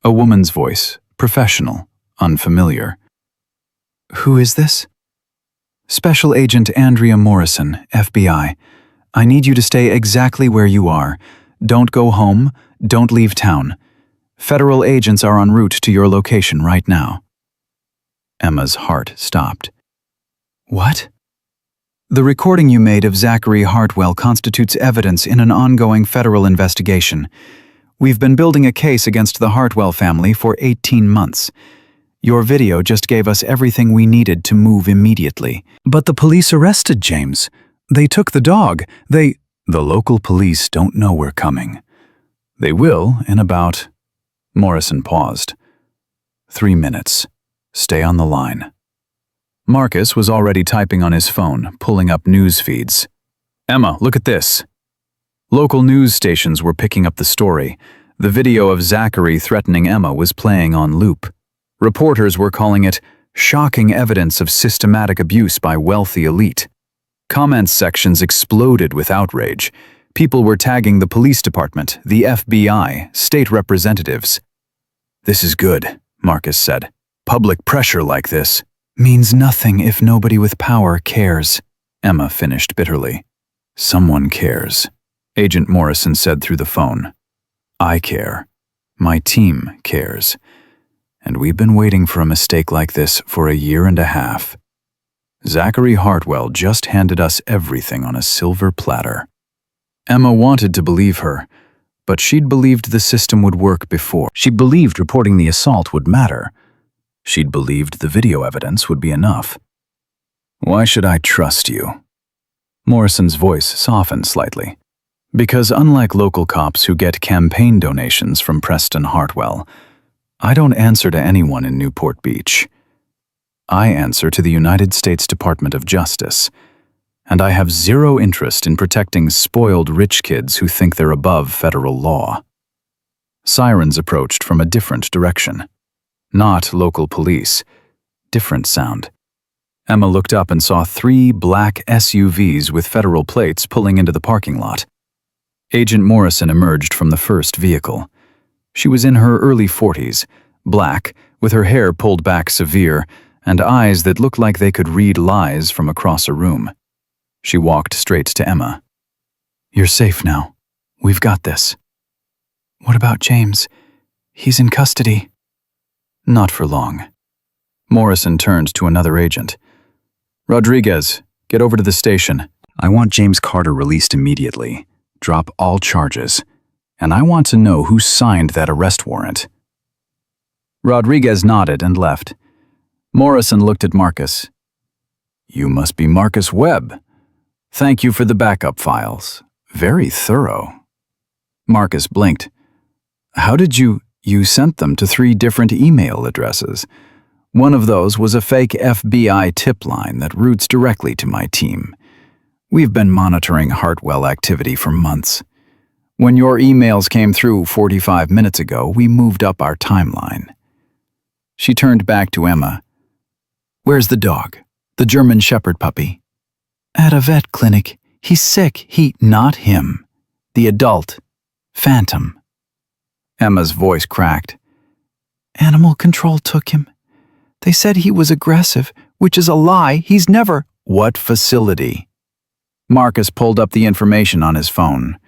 Speaker 1: A woman's voice, professional, unfamiliar. Who is this? Special Agent Andrea Morrison, FBI. I need you to stay exactly where you are. Don't go home. Don't leave town. Federal agents are en route to your location right now. Emma's heart stopped. What? The recording you made of Zachary Hartwell constitutes evidence in an ongoing federal investigation. We've been building a case against the Hartwell family for 18 months. Your video just gave us everything we needed to move immediately. But the police arrested James. They took the dog. The local police don't know we're coming. They will in about... Morrison paused. 3 minutes. Stay on the line. Marcus was already typing on his phone, pulling up news feeds. Emma, look at this. Local news stations were picking up the story. The video of Zachary threatening Emma was playing on loop. Reporters were calling it shocking evidence of systematic abuse by wealthy elite. Comments sections exploded with outrage. People were tagging the police department, the FBI, state representatives. This is good, Marcus said. Public pressure like this means nothing if nobody with power cares, Emma finished bitterly. Someone cares, Agent Morrison said through the phone. I care. My team cares. And we've been waiting for a mistake like this for 1.5 years. Zachary Hartwell just handed us everything on a silver platter. Emma wanted to believe her, but she'd believed the system would work before. She believed reporting the assault would matter. She'd believed the video evidence would be enough. Why should I trust you? Morrison's voice softened slightly. Because unlike local cops who get campaign donations from Preston Hartwell, I don't answer to anyone in Newport Beach. I answer to the United States Department of Justice, and I have zero interest in protecting spoiled rich kids who think they're above federal law. Sirens approached from a different direction. Not local police. Different sound. Emma looked up and saw 3 black SUVs with federal plates pulling into the parking lot. Agent Morrison emerged from the first vehicle. She was in her early 40s, black, with her hair pulled back severe, and eyes that looked like they could read lies from across a room. She walked straight to Emma. You're safe now. We've got this. What about James? He's in custody. Not for long. Morrison turned to another agent. Rodriguez, get over to the station. I want James Carter released immediately. Drop all charges. And I want to know who signed that arrest warrant. Rodriguez nodded and left. Morrison looked at Marcus. You must be Marcus Webb. Thank you for the backup files. Very thorough. Marcus blinked. How did you sent them to 3 different email addresses. One of those was a fake FBI tip line that routes directly to my team. We've been monitoring Hartwell activity for months. When your emails came through 45 minutes ago, we moved up our timeline. She turned back to Emma. Where's the dog? The German Shepherd puppy? At a vet clinic. He's sick. Not him. The adult. Phantom. Emma's voice cracked. Animal control took him. They said he was aggressive, which is a lie. He's never... What facility? Marcus pulled up the information on his phone.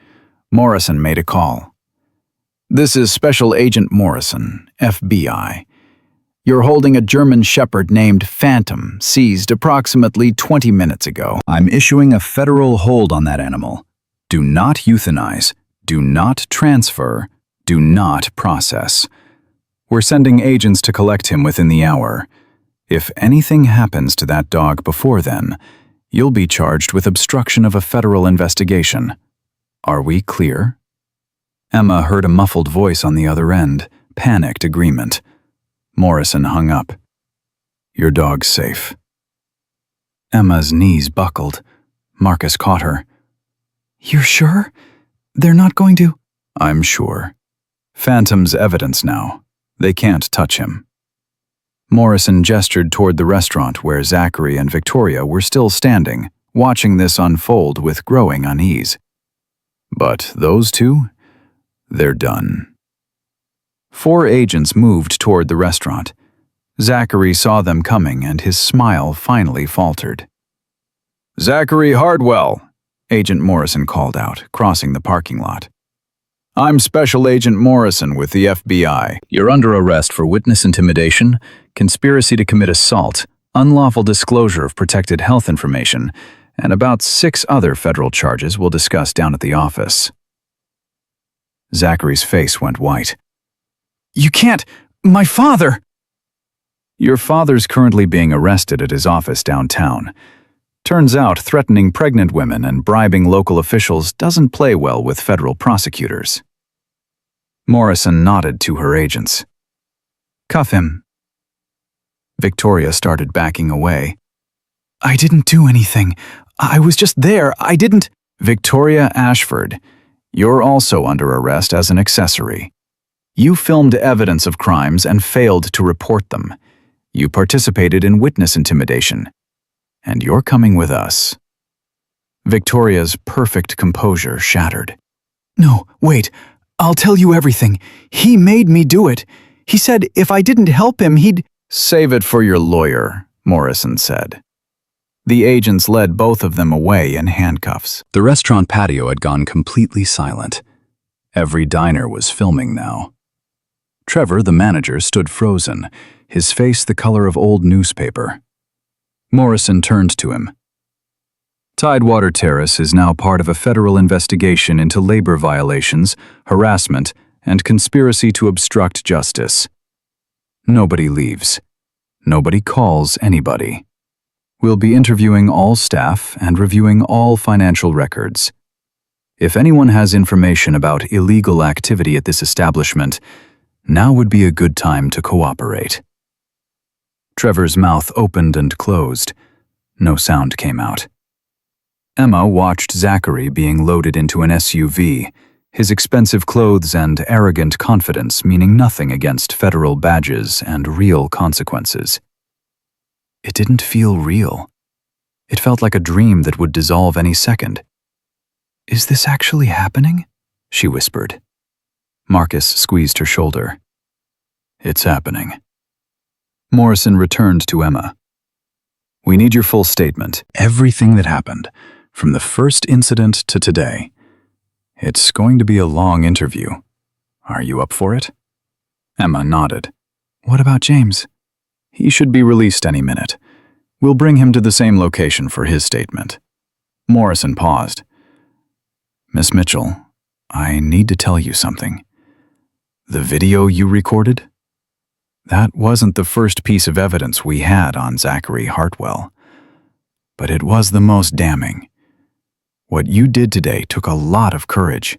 Speaker 1: Morrison made a call. This is Special Agent Morrison, FBI. You're holding a German Shepherd named Phantom, seized approximately 20 minutes ago. I'm issuing a federal hold on that animal. Do not euthanize. Do not transfer. Do not process. We're sending agents to collect him within the hour. If anything happens to that dog before then, you'll be charged with obstruction of a federal investigation. Are we clear? Emma heard a muffled voice on the other end, panicked agreement. Morrison hung up. Your dog's safe. Emma's knees buckled. Marcus caught her. You're sure? They're not going to... I'm sure. Phantom's evidence now. They can't touch him. Morrison gestured toward the restaurant where Zachary and Victoria were still standing, watching this unfold with growing unease. But those two? They're done. 4 agents moved toward the restaurant. Zachary saw them coming and his smile finally faltered. "Zachary Hardwell," Agent Morrison called out, crossing the parking lot. "I'm Special Agent Morrison with the FBI. You're under arrest for witness intimidation, conspiracy to commit assault, unlawful disclosure of protected health information, and about 6 other federal charges we'll discuss down at the office." Zachary's face went white. "You can't! My father!" "Your father's currently being arrested at his office downtown. Turns out threatening pregnant women and bribing local officials doesn't play well with federal prosecutors." Morrison nodded to her agents. "Cuff him." Victoria started backing away. "I didn't do anything. I was just there. I didn't—" "Victoria Ashford, you're also under arrest as an accessory. You filmed evidence of crimes and failed to report them. You participated in witness intimidation. And you're coming with us." Victoria's perfect composure shattered. "No, wait. I'll tell you everything. He made me do it. He said if I didn't help him, he'd—" "Save it for your lawyer," Morrison said. The agents led both of them away in handcuffs. The restaurant patio had gone completely silent. Every diner was filming now. Trevor, the manager, stood frozen, his face the color of old newspaper. Morrison turned to him. "Tidewater Terrace is now part of a federal investigation into labor violations, harassment, and conspiracy to obstruct justice. Nobody leaves. Nobody calls anybody. We'll be interviewing all staff and reviewing all financial records. If anyone has information about illegal activity at this establishment, now would be a good time to cooperate." Trevor's mouth opened and closed. No sound came out. Emma watched Zachary being loaded into an SUV, his expensive clothes and arrogant confidence meaning nothing against federal badges and real consequences. It didn't feel real. It felt like a dream that would dissolve any second. "Is this actually happening?" she whispered. Marcus squeezed her shoulder. "It's happening." Morrison returned to Emma. "We need your full statement, everything that happened, from the first incident to today. It's going to be a long interview. Are you up for it?" Emma nodded. "What about James?" "He should be released any minute. We'll bring him to the same location for his statement." Morrison paused. "Miss Mitchell, I need to tell you something. The video you recorded? That wasn't the first piece of evidence we had on Zachary Hartwell. But it was the most damning. What you did today took a lot of courage.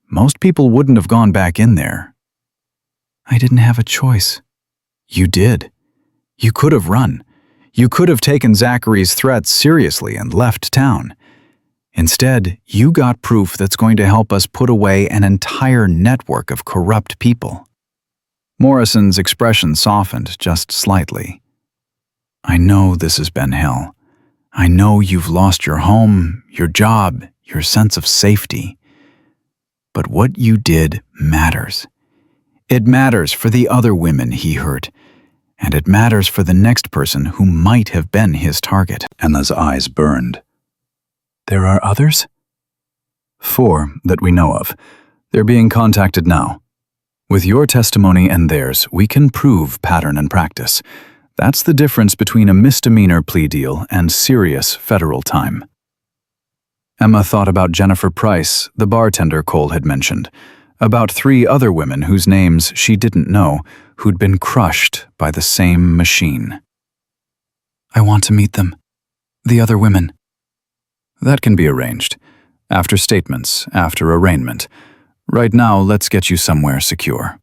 Speaker 1: Most people wouldn't have gone back in there." "I didn't have a choice." "You did. You could have run. You could have taken Zachary's threats seriously and left town. Instead, you got proof that's going to help us put away an entire network of corrupt people." Morrison's expression softened just slightly. "I know this has been hell. I know you've lost your home, your job, your sense of safety. But what you did matters. It matters for the other women he hurt, and it matters for the next person who might have been his target." Emma's eyes burned. "There are others?" "4 that we know of. They're being contacted now. With your testimony and theirs, we can prove pattern and practice. That's the difference between a misdemeanor plea deal and serious federal time." Emma thought about Jennifer Price, the bartender Cole had mentioned, about 3 other women whose names she didn't know, who'd been crushed by the same machine. "I want to meet them. The other women." "That can be arranged. After statements, after arraignment. Right now, let's get you somewhere secure."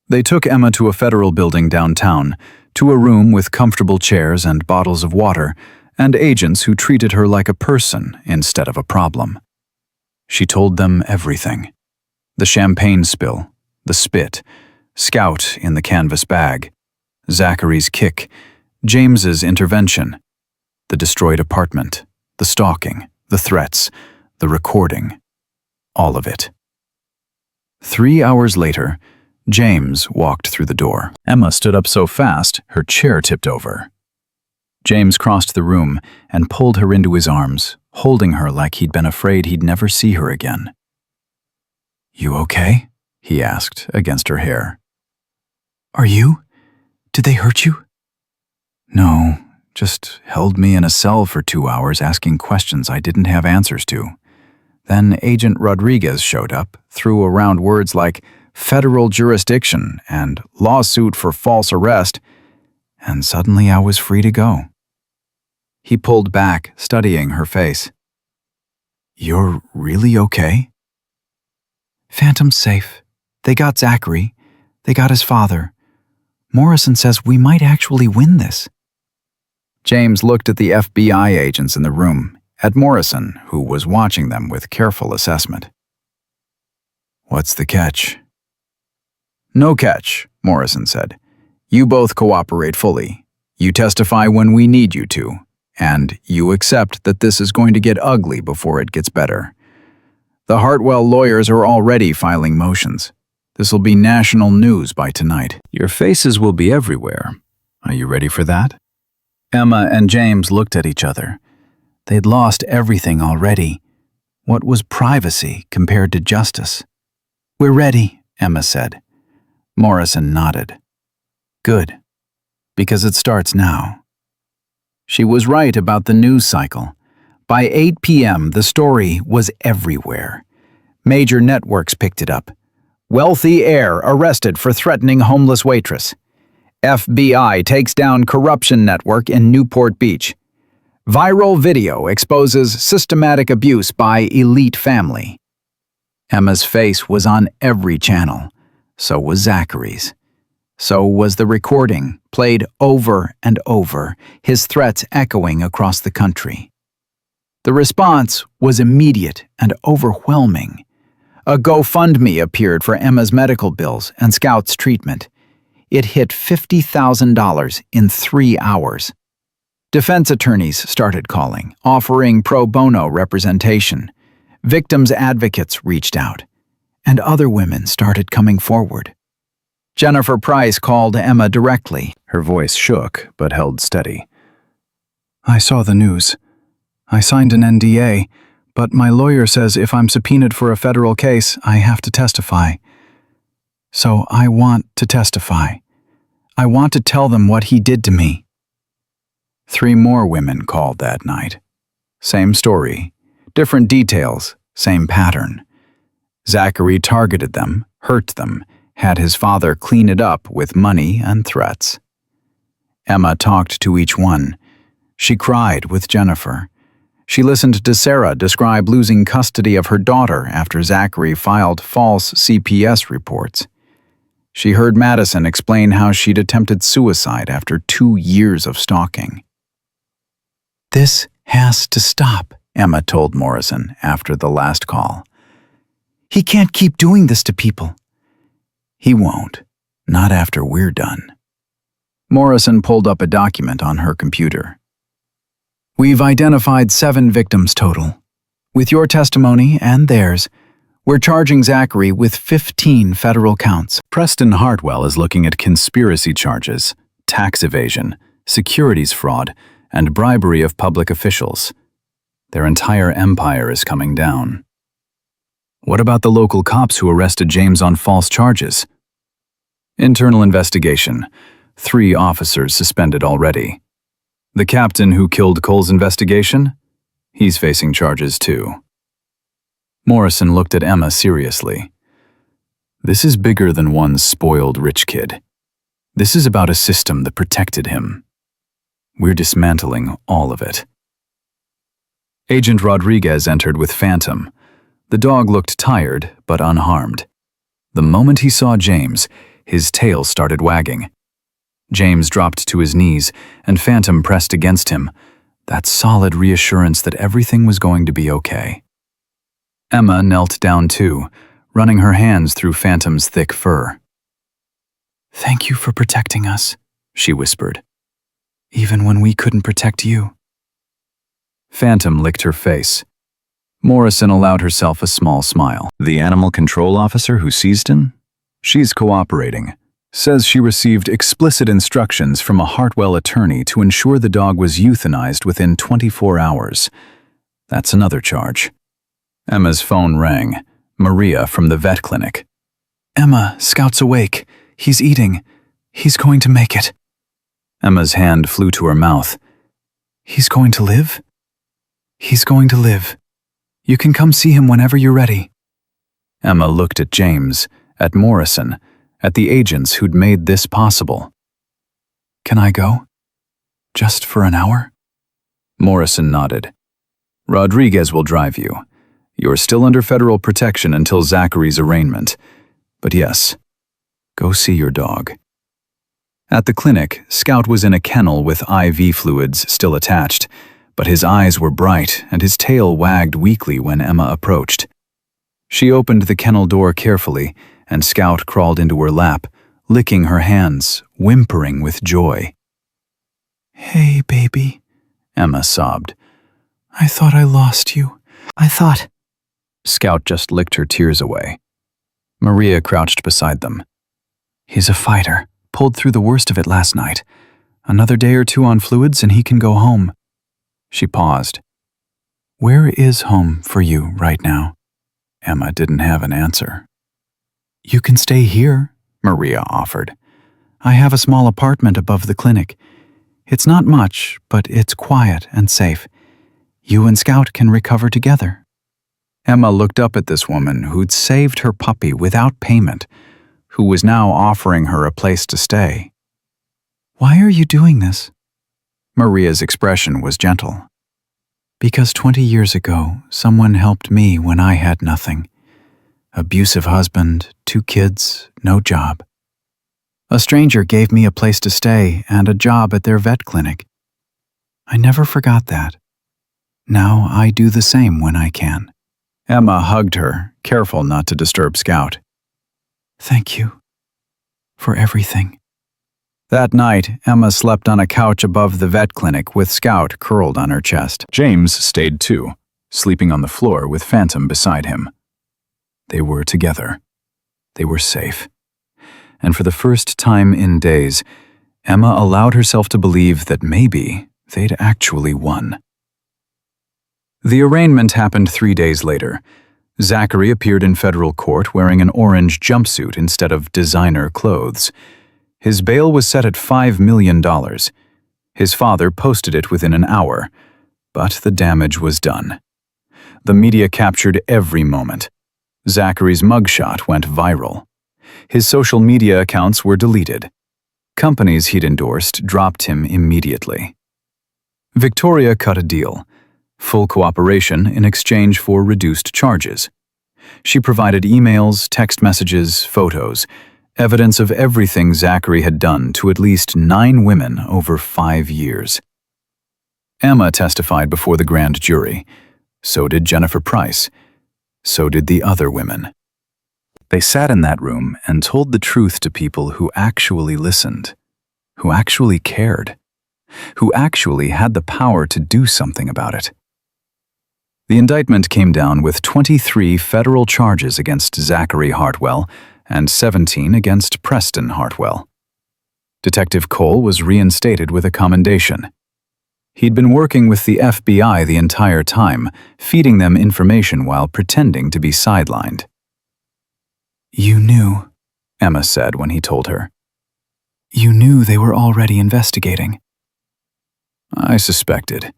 Speaker 1: They took Emma to a federal building downtown, to a room with comfortable chairs and bottles of water, and agents who treated her like a person instead of a problem. She told them everything. The champagne spill, the spit, Scout in the canvas bag, Zachary's kick, James's intervention, the destroyed apartment, the stalking, the threats, the recording, all of it. 3 hours later, James walked through the door. Emma stood up so fast, her chair tipped over. James crossed the room and pulled her into his arms, holding her like he'd been afraid he'd never see her again. "You okay?" he asked, against her hair. "Are you? Did they hurt you?" "No, just held me in a cell for 2 hours asking questions I didn't have answers to. Then Agent Rodriguez showed up, threw around words like federal jurisdiction and lawsuit for false arrest, and suddenly I was free to go." He pulled back, studying her face. "You're really okay?" "Phantom's safe. They got Zachary. They got his father. Morrison says we might actually win this." James looked at the FBI agents in the room, at Morrison, who was watching them with careful assessment. "What's the catch?" "No catch," Morrison said. "You both cooperate fully. You testify when we need you to, and you accept that this is going to get ugly before it gets better. The Hartwell lawyers are already filing motions. This'll be national news by tonight. Your faces will be everywhere. Are you ready for that?" Emma and James looked at each other. They'd lost everything already. What was privacy compared to justice? "We're ready," Emma said. Morrison nodded. "Good, because it starts now." She was right about the news cycle. By 8 p.m., the story was everywhere. Major networks picked it up. Wealthy heir arrested for threatening homeless waitress. FBI takes down corruption network in Newport Beach. Viral video exposes systematic abuse by elite family. Emma's face was on every channel. So was Zachary's. So was the recording, played over and over, his threats echoing across the country. The response was immediate and overwhelming. A GoFundMe appeared for Emma's medical bills and Scout's treatment. It hit $50,000 in 3 hours. Defense attorneys started calling, offering pro bono representation. Victims' advocates reached out, and other women started coming forward. Jennifer Price called Emma directly. Her voice shook, but held steady. "I saw the news. I signed an NDA, but my lawyer says if I'm subpoenaed for a federal case, I have to testify. So I want to testify. I want to tell them what he did to me." 3 more women called that night. Same story, different details, same pattern. Zachary targeted them, hurt them, had his father clean it up with money and threats. Emma talked to each one. She cried with Jennifer. She listened to Sarah describe losing custody of her daughter after Zachary filed false CPS reports. She heard Madison explain how she'd attempted suicide after 2 years of stalking. "This has to stop," Emma told Morrison after the last call. "He can't keep doing this to people." "He won't. Not after we're done." Morrison pulled up a document on her computer. "We've identified 7 victims total. With your testimony and theirs, we're charging Zachary with 15 federal counts." Preston Hartwell is looking at conspiracy charges, tax evasion, securities fraud, and bribery of public officials. Their entire empire is coming down. What about the local cops who arrested James on false charges? Internal investigation. 3 officers suspended already. The captain who killed Cole's investigation? He's facing charges too. Morrison looked at Emma seriously. This is bigger than one spoiled rich kid. This is about a system that protected him. We're dismantling all of it. Agent Rodriguez entered with Phantom. The dog looked tired, but unharmed. The moment he saw James, his tail started wagging. James dropped to his knees, and Phantom pressed against him, that solid reassurance that everything was going to be okay. Emma knelt down too, running her hands through Phantom's thick fur. "Thank you for protecting us," she whispered. Even when we couldn't protect you. Phantom licked her face. Morrison allowed herself a small smile. The animal control officer who seized him? She's cooperating. Says she received explicit instructions from a Hartwell attorney to ensure the dog was euthanized within 24 hours. That's another charge. Emma's phone rang. Maria from the vet clinic. Emma, Scout's awake. He's eating. He's going to make it. Emma's hand flew to her mouth. He's going to live? He's going to live. You can come see him whenever you're ready. Emma looked at James, at Morrison, at the agents who'd made this possible. Can I go? Just for an hour? Morrison nodded. Rodriguez will drive you. You're still under federal protection until Zachary's arraignment. But yes, go see your dog. At the clinic, Scout was in a kennel with IV fluids still attached, but his eyes were bright and his tail wagged weakly when Emma approached. She opened the kennel door carefully, and Scout crawled into her lap, licking her hands, whimpering with joy. Hey, baby, Emma sobbed. I thought I lost you. I thought... Scout just licked her tears away. Maria crouched beside them. He's a fighter, pulled through the worst of it last night. Another day or two on fluids and he can go home. She paused. Where is home for you right now? Emma didn't have an answer. You can stay here, Maria offered. I have a small apartment above the clinic. It's not much, but it's quiet and safe. You and Scout can recover together. Emma looked up at this woman who'd saved her puppy without payment, who was now offering her a place to stay. Why are you doing this? Maria's expression was gentle. Because 20 years ago, someone helped me when I had nothing. Abusive husband, 2 kids, no job. A stranger gave me a place to stay and a job at their vet clinic. I never forgot that. Now I do the same when I can. Emma hugged her, careful not to disturb Scout. Thank you for everything. That night, Emma slept on a couch above the vet clinic with Scout curled on her chest. James stayed too, sleeping on the floor with Phantom beside him. They were together. They were safe. And for the first time in days, Emma allowed herself to believe that maybe they'd actually won. The arraignment happened 3 days later. Zachary appeared in federal court wearing an orange jumpsuit instead of designer clothes. His bail was set at $5 million. His father posted it within an hour, but the damage was done. The media captured every moment. Zachary's mugshot went viral. His social media accounts were deleted. Companies he'd endorsed dropped him immediately. Victoria cut a deal. Full cooperation in exchange for reduced charges. She provided emails, text messages, photos, evidence of everything Zachary had done to at least 9 women over 5 years. Emma testified before the grand jury. So did Jennifer Price. So did the other women. They sat in that room and told the truth to people who actually listened, who actually cared, who actually had the power to do something about it. The indictment came down with 23 federal charges against Zachary Hartwell and 17 against Preston Hartwell. Detective Cole was reinstated with a commendation. He'd been working with the FBI the entire time, feeding them information while pretending to be sidelined. You knew, Emma said when he told her. You knew they were already investigating. I suspected.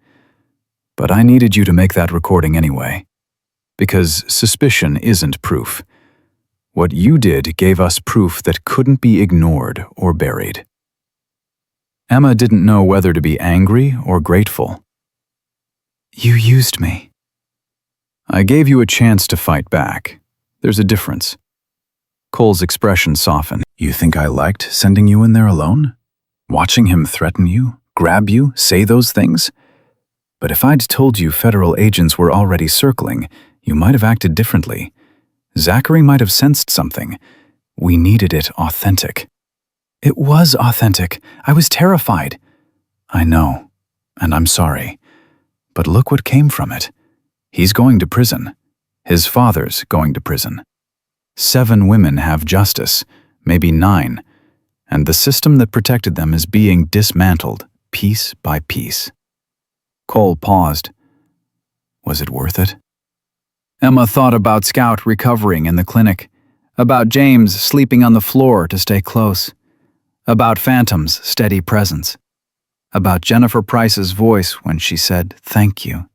Speaker 1: But I needed you to make that recording anyway. Because suspicion isn't proof. What you did gave us proof that couldn't be ignored or buried. Emma didn't know whether to be angry or grateful. You used me. I gave you a chance to fight back. There's a difference. Cole's expression softened. You think I liked sending you in there alone? Watching him threaten you, grab you, say those things? But if I'd told you federal agents were already circling, you might have acted differently. Zachary might have sensed something. We needed it authentic. It was authentic. I was terrified. I know, and I'm sorry. But look what came from it. He's going to prison. His father's going to prison. 7 women have justice, maybe 9, and the system that protected them is being dismantled, piece by piece. Cole paused. Was it worth it? Emma thought about Scout recovering in the clinic, about James sleeping on the floor to stay close, about Phantom's steady presence, about Jennifer Price's voice when she said thank you,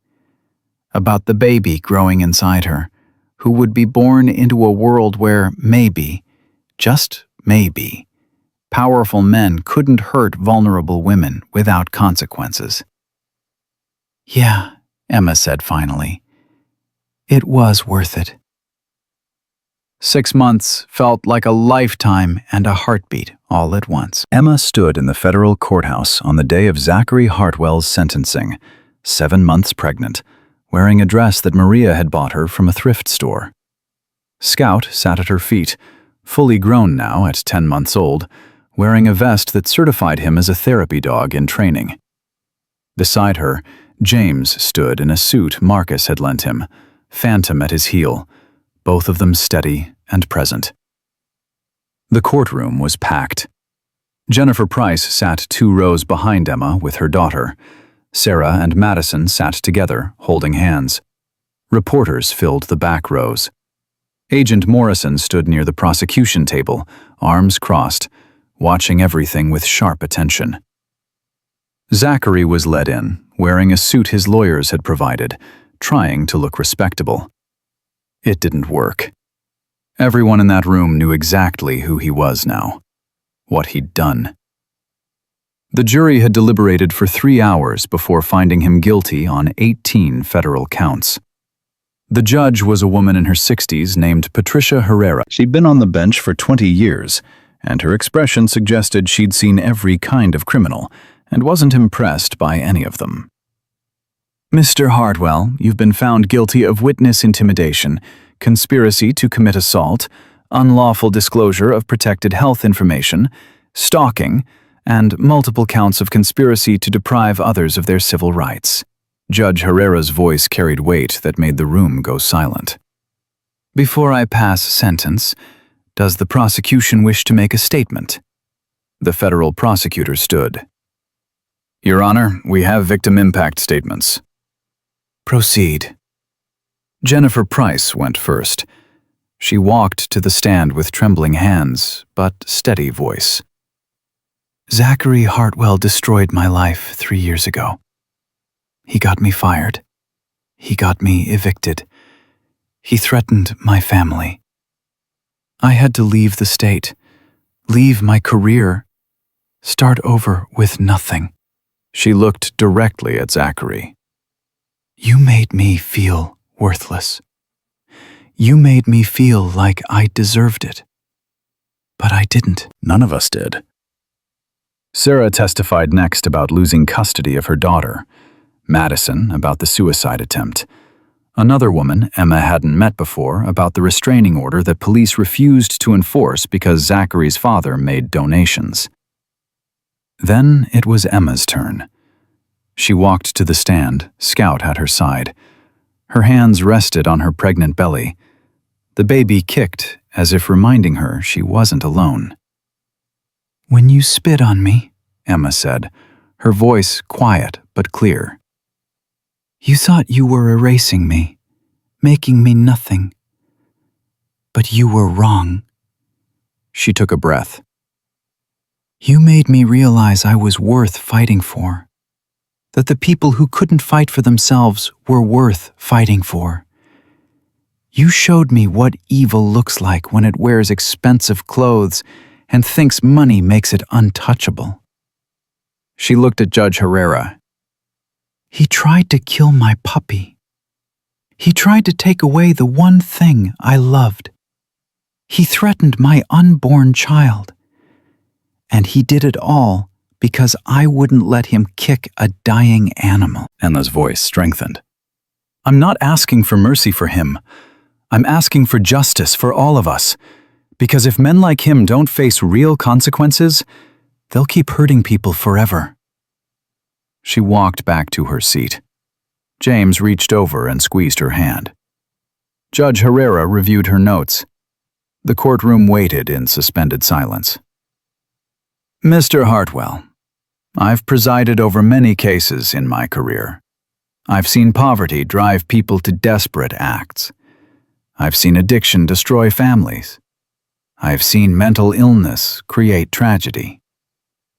Speaker 1: about the baby growing inside her, who would be born into a world where maybe, just maybe, powerful men couldn't hurt vulnerable women without consequences. Yeah, Emma said finally. It was worth it. 6 months felt like a lifetime and a heartbeat all at once. Emma stood in the federal courthouse on the day of Zachary Hartwell's sentencing, 7 months pregnant, wearing a dress that Maria had bought her from a thrift store. Scout sat at her feet, fully grown now at 10 months old, wearing a vest that certified him as a therapy dog in training. Beside her, James stood in a suit Marcus had lent him, Phantom at his heel, both of them steady and present. The courtroom was packed. Jennifer Price sat 2 rows behind Emma with her daughter. Sarah and Madison sat together, holding hands. Reporters filled the back rows. Agent Morrison stood near the prosecution table, arms crossed, watching everything with sharp attention. Zachary was led in, wearing a suit his lawyers had provided, trying to look respectable. It didn't work. Everyone in that room knew exactly who he was now, what he'd done. The jury had deliberated for 3 hours before finding him guilty on 18 federal counts. The judge was a woman in her 60s named Patricia Herrera. She'd been on the bench for 20 years, and her expression suggested she'd seen every kind of criminal and wasn't impressed by any of them. Mr. Hartwell, you've been found guilty of witness intimidation, conspiracy to commit assault, unlawful disclosure of protected health information, stalking, and multiple counts of conspiracy to deprive others of their civil rights. Judge Herrera's voice carried weight that made the room go silent. Before I pass sentence, does the prosecution wish to make a statement? The federal prosecutor stood. Your Honor, we have victim impact statements. Proceed. Jennifer Price went first. She walked to the stand with trembling hands, but steady voice. Zachary Hartwell destroyed my life 3 years ago. He got me fired. He got me evicted. He threatened my family. I had to leave the state, leave my career, start over with nothing. She looked directly at Zachary. You made me feel worthless. You made me feel like I deserved it. But I didn't. None of us did. Sarah testified next about losing custody of her daughter. Madison about the suicide attempt. Another woman Emma hadn't met before about the restraining order that police refused to enforce because Zachary's father made donations. Then it was Emma's turn. She walked to the stand, Scout at her side. Her hands rested on her pregnant belly. The baby kicked, as if reminding her she wasn't alone. When you spit on me, Emma said, her voice quiet but clear. You thought you were erasing me, making me nothing. But you were wrong. She took a breath. You made me realize I was worth fighting for. That the people who couldn't fight for themselves were worth fighting for. You showed me what evil looks like when it wears expensive clothes and thinks money makes it untouchable. She looked at Judge Herrera. He tried to kill my puppy. He tried to take away the one thing I loved. He threatened my unborn child. And he did it all because I wouldn't let him kick a dying animal. Emma's voice strengthened. I'm not asking for mercy for him. I'm asking for justice for all of us. Because if men like him don't face real consequences, they'll keep hurting people forever. She walked back to her seat. James reached over and squeezed her hand. Judge Herrera reviewed her notes. The courtroom waited in suspended silence. Mr. Hartwell, I've presided over many cases in my career. I've seen poverty drive people to desperate acts. I've seen addiction destroy families. I've seen mental illness create tragedy.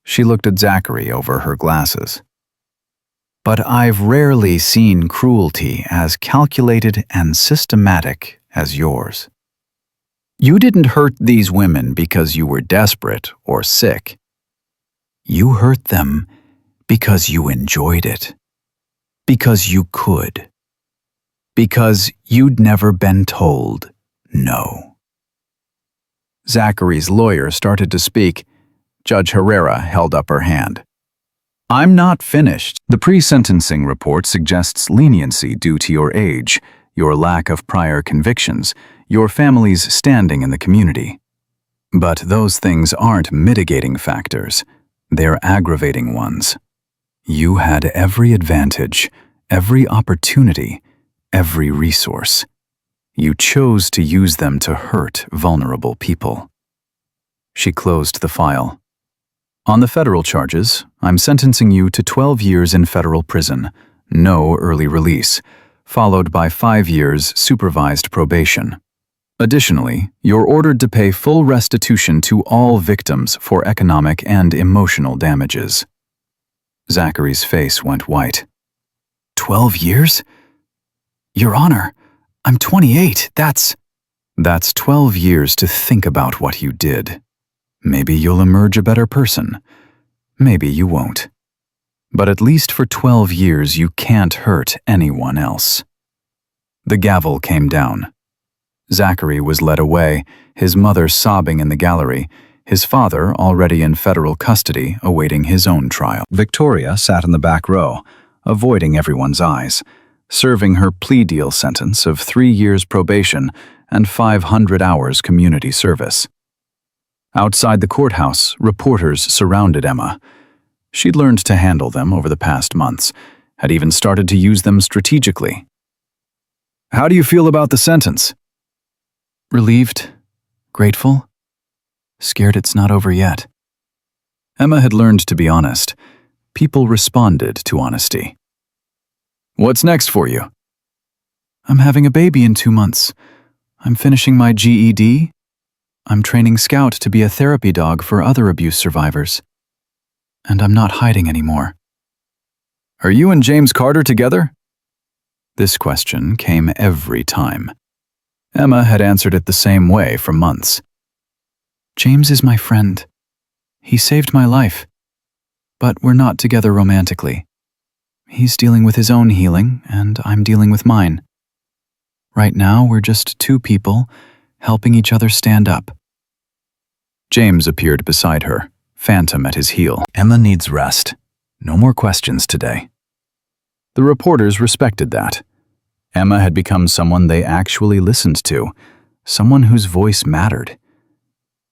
Speaker 1: She looked at Zachary over her glasses. But I've rarely seen cruelty as calculated and systematic as yours. You didn't hurt these women because you were desperate or sick. You hurt them because you enjoyed it. Because you could. Because you'd never been told no. Zachary's lawyer started to speak. Judge Herrera held up her hand. I'm not finished. The pre-sentencing report suggests leniency due to your age, your lack of prior convictions, your family's standing in the community. But those things aren't mitigating factors. They're aggravating ones. You had every advantage, every opportunity, every resource. You chose to use them to hurt vulnerable people. She closed the file. On the federal charges, I'm sentencing you to 12 years in federal prison, no early release, followed by 5 years supervised probation. Additionally, you're ordered to pay full restitution to all victims for economic and emotional damages. Zachary's face went white. 12 years? Your Honor, I'm 28, That's 12 years to think about what you did. Maybe you'll emerge a better person. Maybe you won't. But at least for 12 years you can't hurt anyone else. The gavel came down. Zachary was led away, his mother sobbing in the gallery, his father already in federal custody awaiting his own trial. Victoria sat in the back row, avoiding everyone's eyes, serving her plea deal sentence of 3 years probation and 500 hours community service. Outside the courthouse, reporters surrounded Emma. She'd learned to handle them over the past months, had even started to use them strategically. How do you feel about the sentence? Relieved, grateful, scared it's not over yet. Emma had learned to be honest. People responded to honesty. What's next for you? I'm having a baby in 2 months. I'm finishing my GED. I'm training Scout to be a therapy dog for other abuse survivors. And I'm not hiding anymore. Are you and James Carter together? This question came every time. Emma had answered it the same way for months. James is my friend. He saved my life. But we're not together romantically. He's dealing with his own healing, and I'm dealing with mine. Right now, we're just 2 people helping each other stand up. James appeared beside her, phantom at his heel. Emma needs rest. No more questions today. The reporters respected that. Emma had become someone they actually listened to, someone whose voice mattered.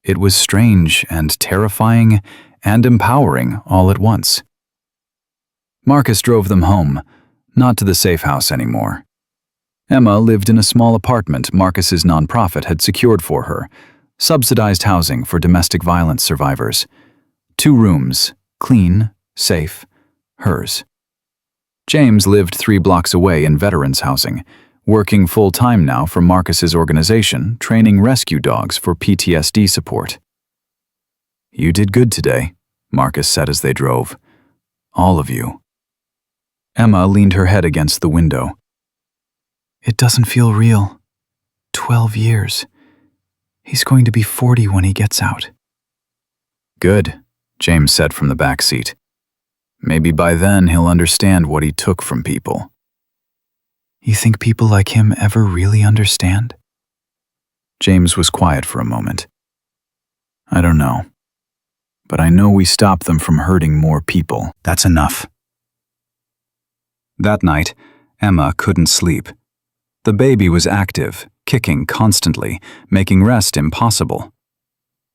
Speaker 1: It was strange and terrifying and empowering all at once. Marcus drove them home, not to the safe house anymore. Emma lived in a small apartment Marcus's nonprofit had secured for her, subsidized housing for domestic violence survivors. 2 rooms, clean, safe, hers. James lived 3 blocks away in veterans housing, working full-time now for Marcus's organization, training rescue dogs for PTSD support. You did good today, Marcus said as they drove. All of you. Emma leaned her head against the window. It doesn't feel real. 12 years. He's going to be 40 when he gets out. Good, James said from the back seat. Maybe by then he'll understand what he took from people. You think people like him ever really understand? James was quiet for a moment. I don't know. But I know we stopped them from hurting more people. That's enough. That night, Emma couldn't sleep. The baby was active, kicking constantly, making rest impossible.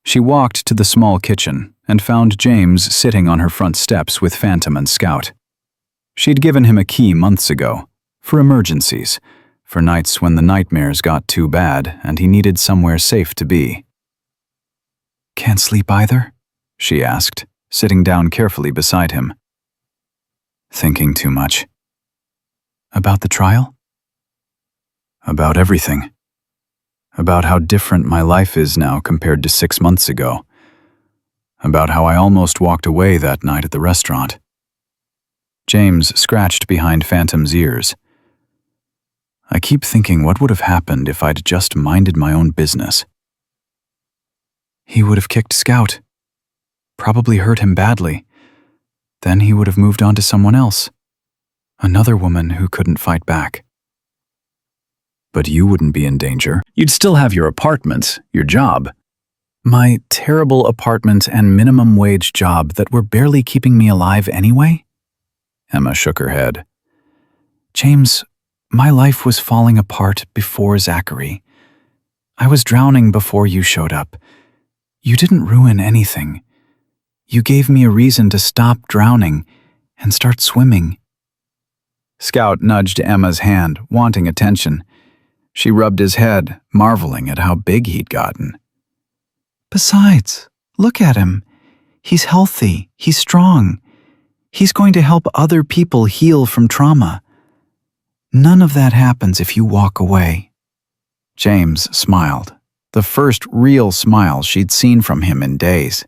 Speaker 1: She walked to the small kitchen and found James sitting on her front steps with Phantom and Scout. She'd given him a key months ago, for emergencies, for nights when the nightmares got too bad and he needed somewhere safe to be. "Can't sleep either?" she asked, sitting down carefully beside him. "Thinking too much." "About the trial?" "About everything. About how different my life is now compared to 6 months ago. About how I almost walked away that night at the restaurant." James scratched behind Phantom's ears. "I keep thinking what would have happened if I'd just minded my own business." "He would have kicked Scout. Probably hurt him badly. Then he would have moved on to someone else. Another woman who couldn't fight back." "But you wouldn't be in danger. You'd still have your apartment, your job." "My terrible apartment and minimum wage job that were barely keeping me alive anyway?" Emma shook her head. "James, my life was falling apart before Zachary. I was drowning before you showed up. You didn't ruin anything. You gave me a reason to stop drowning and start swimming." Scout nudged Emma's hand, wanting attention. She rubbed his head, marveling at how big he'd gotten. "Besides, look at him. He's healthy, he's strong. He's going to help other people heal from trauma. None of that happens if you walk away." James smiled, the first real smile she'd seen from him in days.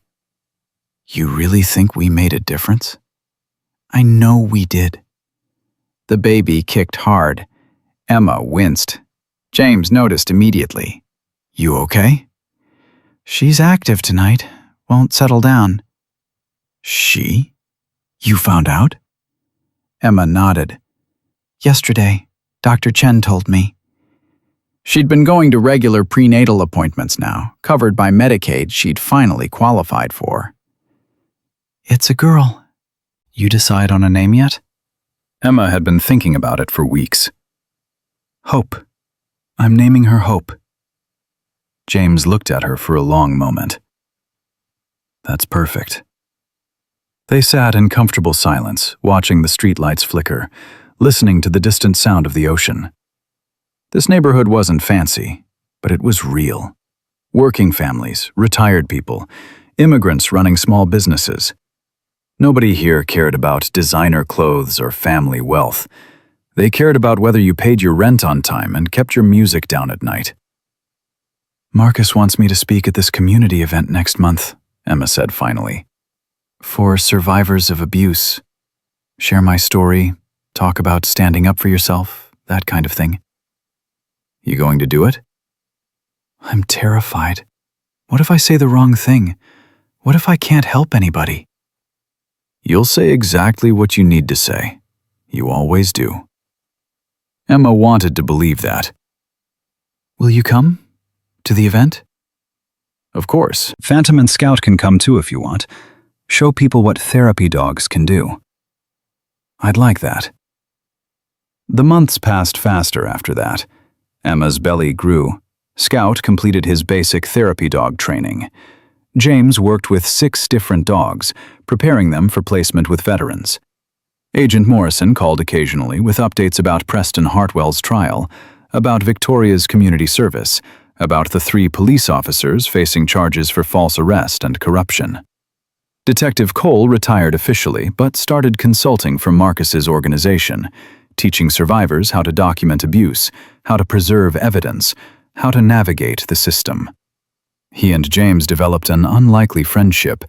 Speaker 1: "You really think we made a difference?" "I know we did." The baby kicked hard. Emma winced. James noticed immediately. "You okay?" "She's active tonight. Won't settle down." "She? You found out?" Emma nodded. "Yesterday, Dr. Chen told me." She'd been going to regular prenatal appointments now, covered by Medicaid she'd finally qualified for. "It's a girl. You decide on a name yet?" Emma had been thinking about it for weeks. "Hope. I'm naming her Hope." James looked at her for a long moment. "That's perfect." They sat in comfortable silence, watching the streetlights flicker, listening to the distant sound of the ocean. This neighborhood wasn't fancy, but it was real. Working families, retired people, immigrants running small businesses. Nobody here cared about designer clothes or family wealth. They cared about whether you paid your rent on time and kept your music down at night. "Marcus wants me to speak at this community event next month," Emma said finally. "For survivors of abuse. Share my story, talk about standing up for yourself, that kind of thing." "You going to do it?" "I'm terrified. What if I say the wrong thing? What if I can't help anybody?" "You'll say exactly what you need to say. You always do." Emma wanted to believe that. "Will you come? To the event?" "Of course. Phantom and Scout can come too if you want. Show people what therapy dogs can do." "I'd like that." The months passed faster after that. Emma's belly grew. Scout completed his basic therapy dog training. James worked with 6 different dogs, preparing them for placement with veterans. Agent Morrison called occasionally with updates about Preston Hartwell's trial, about Victoria's community service, about the 3 police officers facing charges for false arrest and corruption. Detective Cole retired officially, but started consulting for Marcus's organization, teaching survivors how to document abuse, how to preserve evidence, how to navigate the system. He and James developed an unlikely friendship,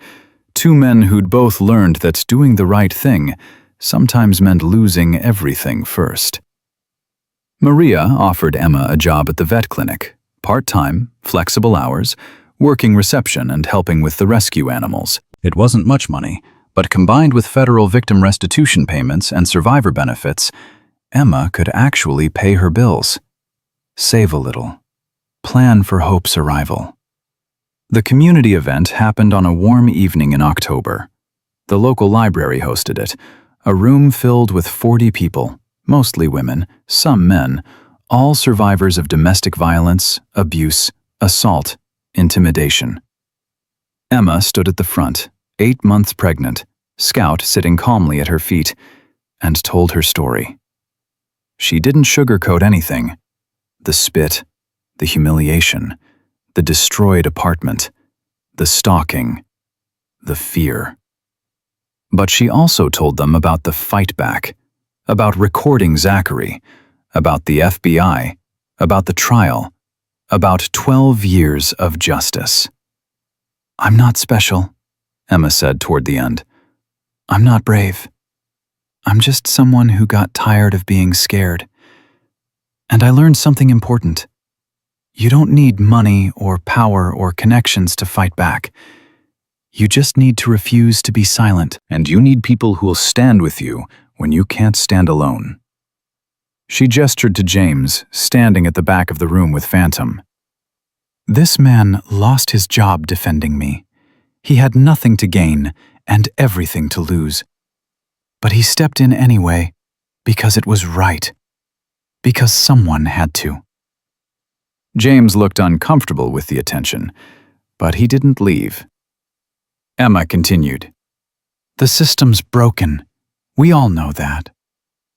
Speaker 1: 2 men who'd both learned that doing the right thing sometimes meant losing everything first. Maria offered Emma a job at the vet clinic, part-time, flexible hours, working reception and helping with the rescue animals. It wasn't much money, but combined with federal victim restitution payments and survivor benefits, Emma could actually pay her bills. Save a little. Plan for Hope's arrival. The community event happened on a warm evening in October. The local library hosted it, a room filled with 40 people, mostly women, some men, all survivors of domestic violence, abuse, assault, intimidation. Emma stood at the front, 8 months pregnant, Scout sitting calmly at her feet, and told her story. She didn't sugarcoat anything. The spit, the humiliation, the destroyed apartment, the stalking, the fear. But she also told them about the fight back, about recording Zachary, about the FBI, about the trial, about 12 years of justice. "I'm not special," Emma said toward the end. "I'm not brave. I'm just someone who got tired of being scared. And I learned something important. You don't need money or power or connections to fight back. You just need to refuse to be silent, and you need people who'll stand with you when you can't stand alone." She gestured to James, standing at the back of the room with Phantom. "This man lost his job defending me. He had nothing to gain and everything to lose. But he stepped in anyway, because it was right. Because someone had to." James looked uncomfortable with the attention, but he didn't leave. Emma continued. "The system's broken. We all know that.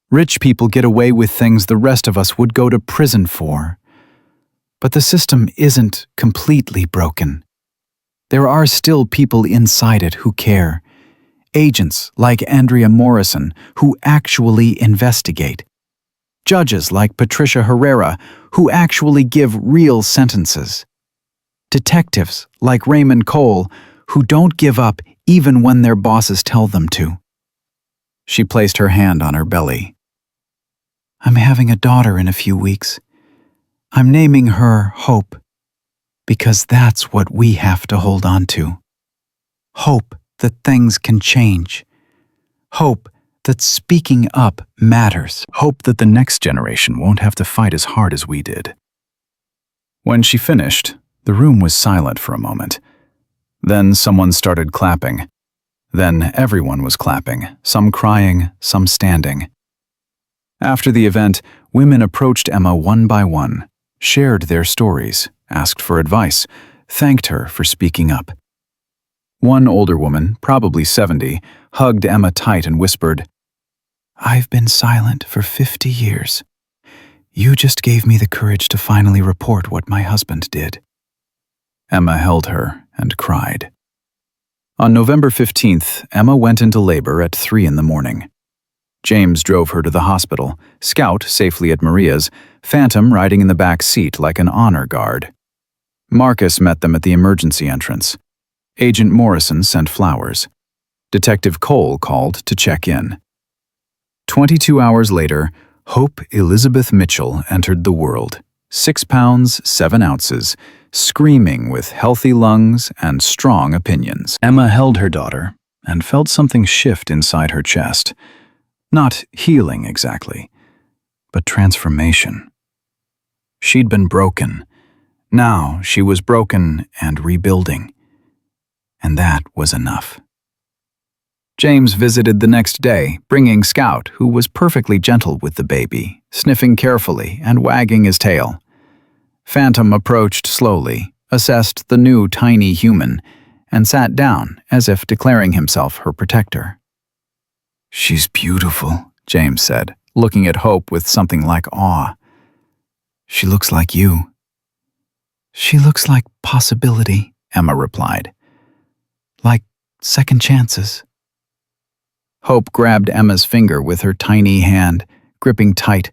Speaker 1: Rich people get away with things the rest of us would go to prison for. But the system isn't completely broken. There are still people inside it who care. Agents like Andrea Morrison who actually investigate. Judges like Patricia Herrera who actually give real sentences. Detectives like Raymond Cole who don't give up even when their bosses tell them to." She placed her hand on her belly. "I'm having a daughter in a few weeks. I'm naming her Hope, because that's what we have to hold on to. Hope that things can change. Hope that speaking up matters. Hope that the next generation won't have to fight as hard as we did." When she finished, the room was silent for a moment. Then someone started clapping. Then everyone was clapping, some crying, some standing. After the event, women approached Emma one by one, shared their stories, asked for advice, thanked her for speaking up. One older woman, probably 70, hugged Emma tight and whispered, "I've been silent for 50 years. You just gave me the courage to finally report what my husband did." Emma held her and cried. On November 15th, Emma went into labor at 3 in the morning. James drove her to the hospital, Scout safely at Maria's, Phantom riding in the back seat like an honor guard. Marcus met them at the emergency entrance. Agent Morrison sent flowers. Detective Cole called to check in. 22 hours later, Hope Elizabeth Mitchell entered the world, 6 pounds, 7 ounces, screaming with healthy lungs and strong opinions. Emma held her daughter and felt something shift inside her chest. Not healing exactly, but transformation. She'd been broken. Now she was broken and rebuilding. And that was enough. James visited the next day, bringing Scout, who was perfectly gentle with the baby, sniffing carefully and wagging his tail. Phantom approached slowly, assessed the new tiny human, and sat down as if declaring himself her protector. "She's beautiful," James said, looking at Hope with something like awe. "She looks like you." "She looks like possibility," Emma replied. "Like second chances." Hope grabbed Emma's finger with her tiny hand, gripping tight,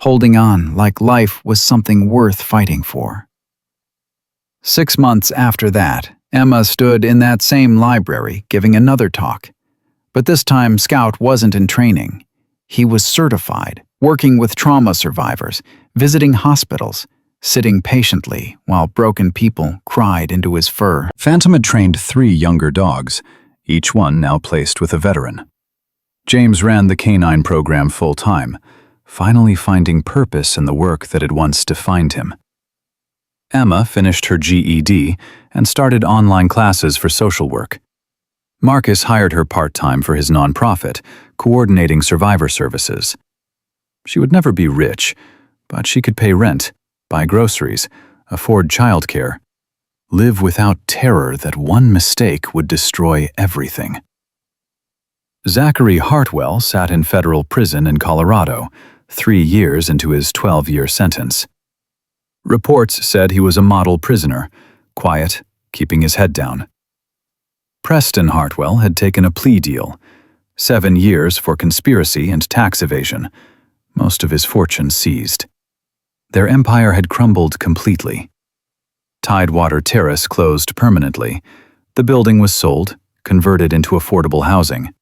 Speaker 1: holding on like life was something worth fighting for. 6 months after that, Emma stood in that same library giving another talk. But this time, Scout wasn't in training. He was certified, working with trauma survivors, visiting hospitals, sitting patiently while broken people cried into his fur. Phantom had trained 3 younger dogs, each one now placed with a veteran. James ran the canine program full-time, finally finding purpose in the work that had once defined him. Emma finished her GED and started online classes for social work. Marcus hired her part-time for his nonprofit, coordinating survivor services. She would never be rich, but she could pay rent, buy groceries, afford childcare. live without terror that one mistake would destroy everything. Zachary Hartwell sat in federal prison in Colorado, 3 years into his 12-year sentence. Reports said he was a model prisoner, quiet, keeping his head down. Preston Hartwell had taken a plea deal, 7 years for conspiracy and tax evasion, most of his fortune seized. Their empire had crumbled completely. Tidewater Terrace closed permanently. The building was sold, converted into affordable housing.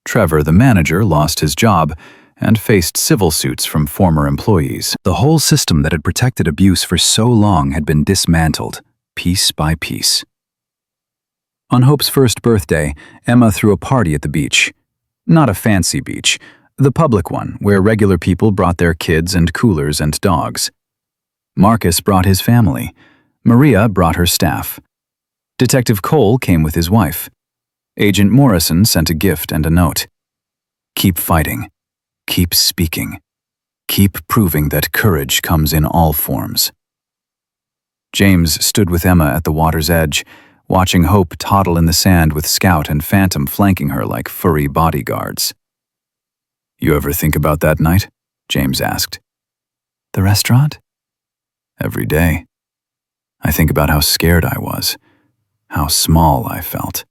Speaker 1: Trevor, the manager, lost his job and faced civil suits from former employees. The whole system that had protected abuse for so long had been dismantled, piece by piece. On Hope's first birthday, Emma threw a party at the beach. Not a fancy beach, the public one, where regular people brought their kids and coolers and dogs. Marcus brought his family. Maria brought her staff. Detective Cole came with his wife. Agent Morrison sent a gift and a note. Keep fighting. Keep speaking. Keep proving that courage comes in all forms. James stood with Emma at the water's edge, watching Hope toddle in the sand with Scout and Phantom flanking her like furry bodyguards. "You ever think about that night?" James asked. "The restaurant?" "Every day. I think about how scared I was, how small I felt."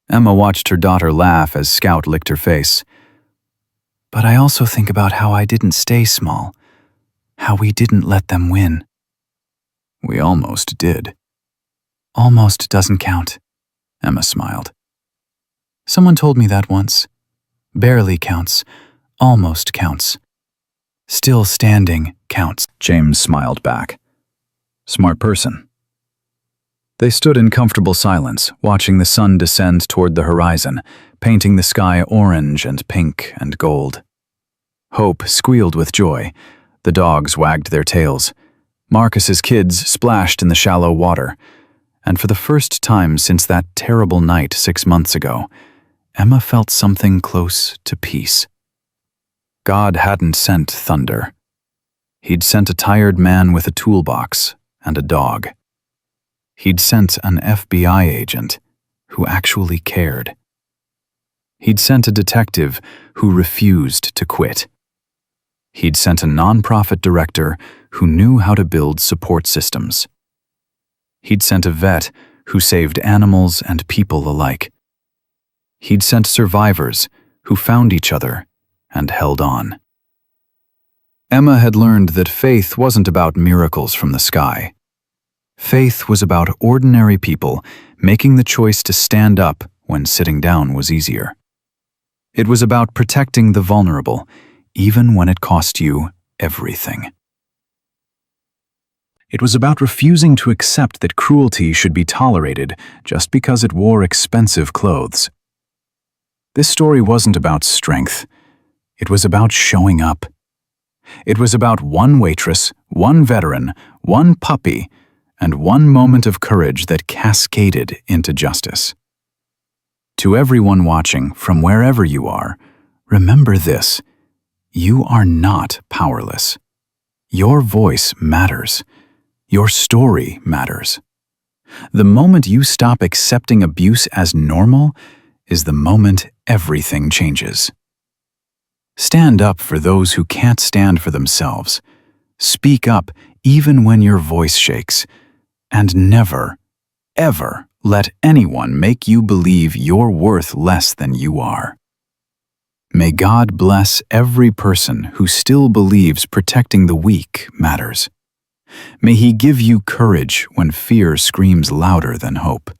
Speaker 1: Emma watched her daughter laugh as Scout licked her face. "But I also think about how I didn't stay small, how we didn't let them win." "We almost did." "Almost doesn't count," Emma smiled. "Someone told me that once. Barely counts, almost counts. Still standing counts." James smiled back. "Smart person." They stood in comfortable silence, watching the sun descend toward the horizon, painting the sky orange and pink and gold. Hope squealed with joy. The dogs wagged their tails. Marcus's kids splashed in the shallow water. And for the first time since that terrible night 6 months ago, Emma felt something close to peace. God hadn't sent thunder. He'd sent a tired man with a toolbox and a dog. He'd sent an FBI agent who actually cared. He'd sent a detective who refused to quit. He'd sent a nonprofit director who knew how to build support systems. He'd sent a vet who saved animals and people alike. He'd sent survivors who found each other and held on. Emma had learned that faith wasn't about miracles from the sky. Faith was about ordinary people making the choice to stand up when sitting down was easier. It was about protecting the vulnerable, even when it cost you everything. It was about refusing to accept that cruelty should be tolerated just because it wore expensive clothes. This story wasn't about strength. It was about showing up. It was about one waitress, one veteran, one puppy, and one moment of courage that cascaded into justice. To everyone watching, from wherever you are, remember this: you are not powerless. Your voice matters. Your story matters. The moment you stop accepting abuse as normal is the moment everything changes. Stand up for those who can't stand for themselves. Speak up even when your voice shakes. And never, ever let anyone make you believe you're worth less than you are. May God bless every person who still believes protecting the weak matters. May He give you courage when fear screams louder than hope.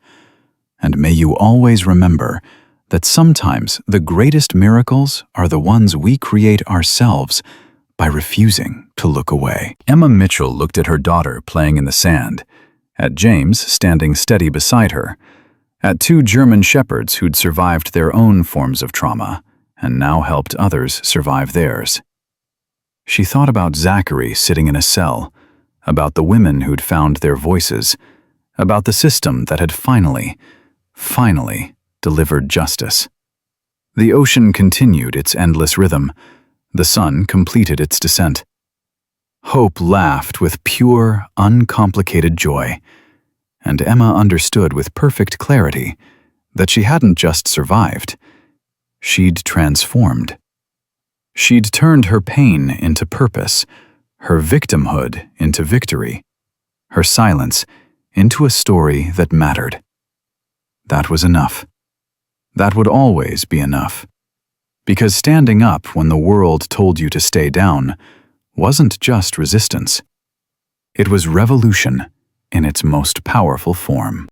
Speaker 1: And may you always remember that sometimes the greatest miracles are the ones we create ourselves by refusing to look away. Emma Mitchell looked at her daughter playing in the sand, at James standing steady beside her, at 2 German shepherds who'd survived their own forms of trauma and now helped others survive theirs. She thought about Zachary sitting in a cell, about the women who'd found their voices, about the system that had finally delivered justice. The ocean continued its endless rhythm. The sun completed its descent. Hope laughed with pure, uncomplicated joy. and Emma understood with perfect clarity that she hadn't just survived. She'd transformed. She'd turned her pain into purpose, her victimhood into victory, her silence into a story that mattered. That was enough. That would always be enough. Because standing up when the world told you to stay down wasn't just resistance. It was revolution in its most powerful form.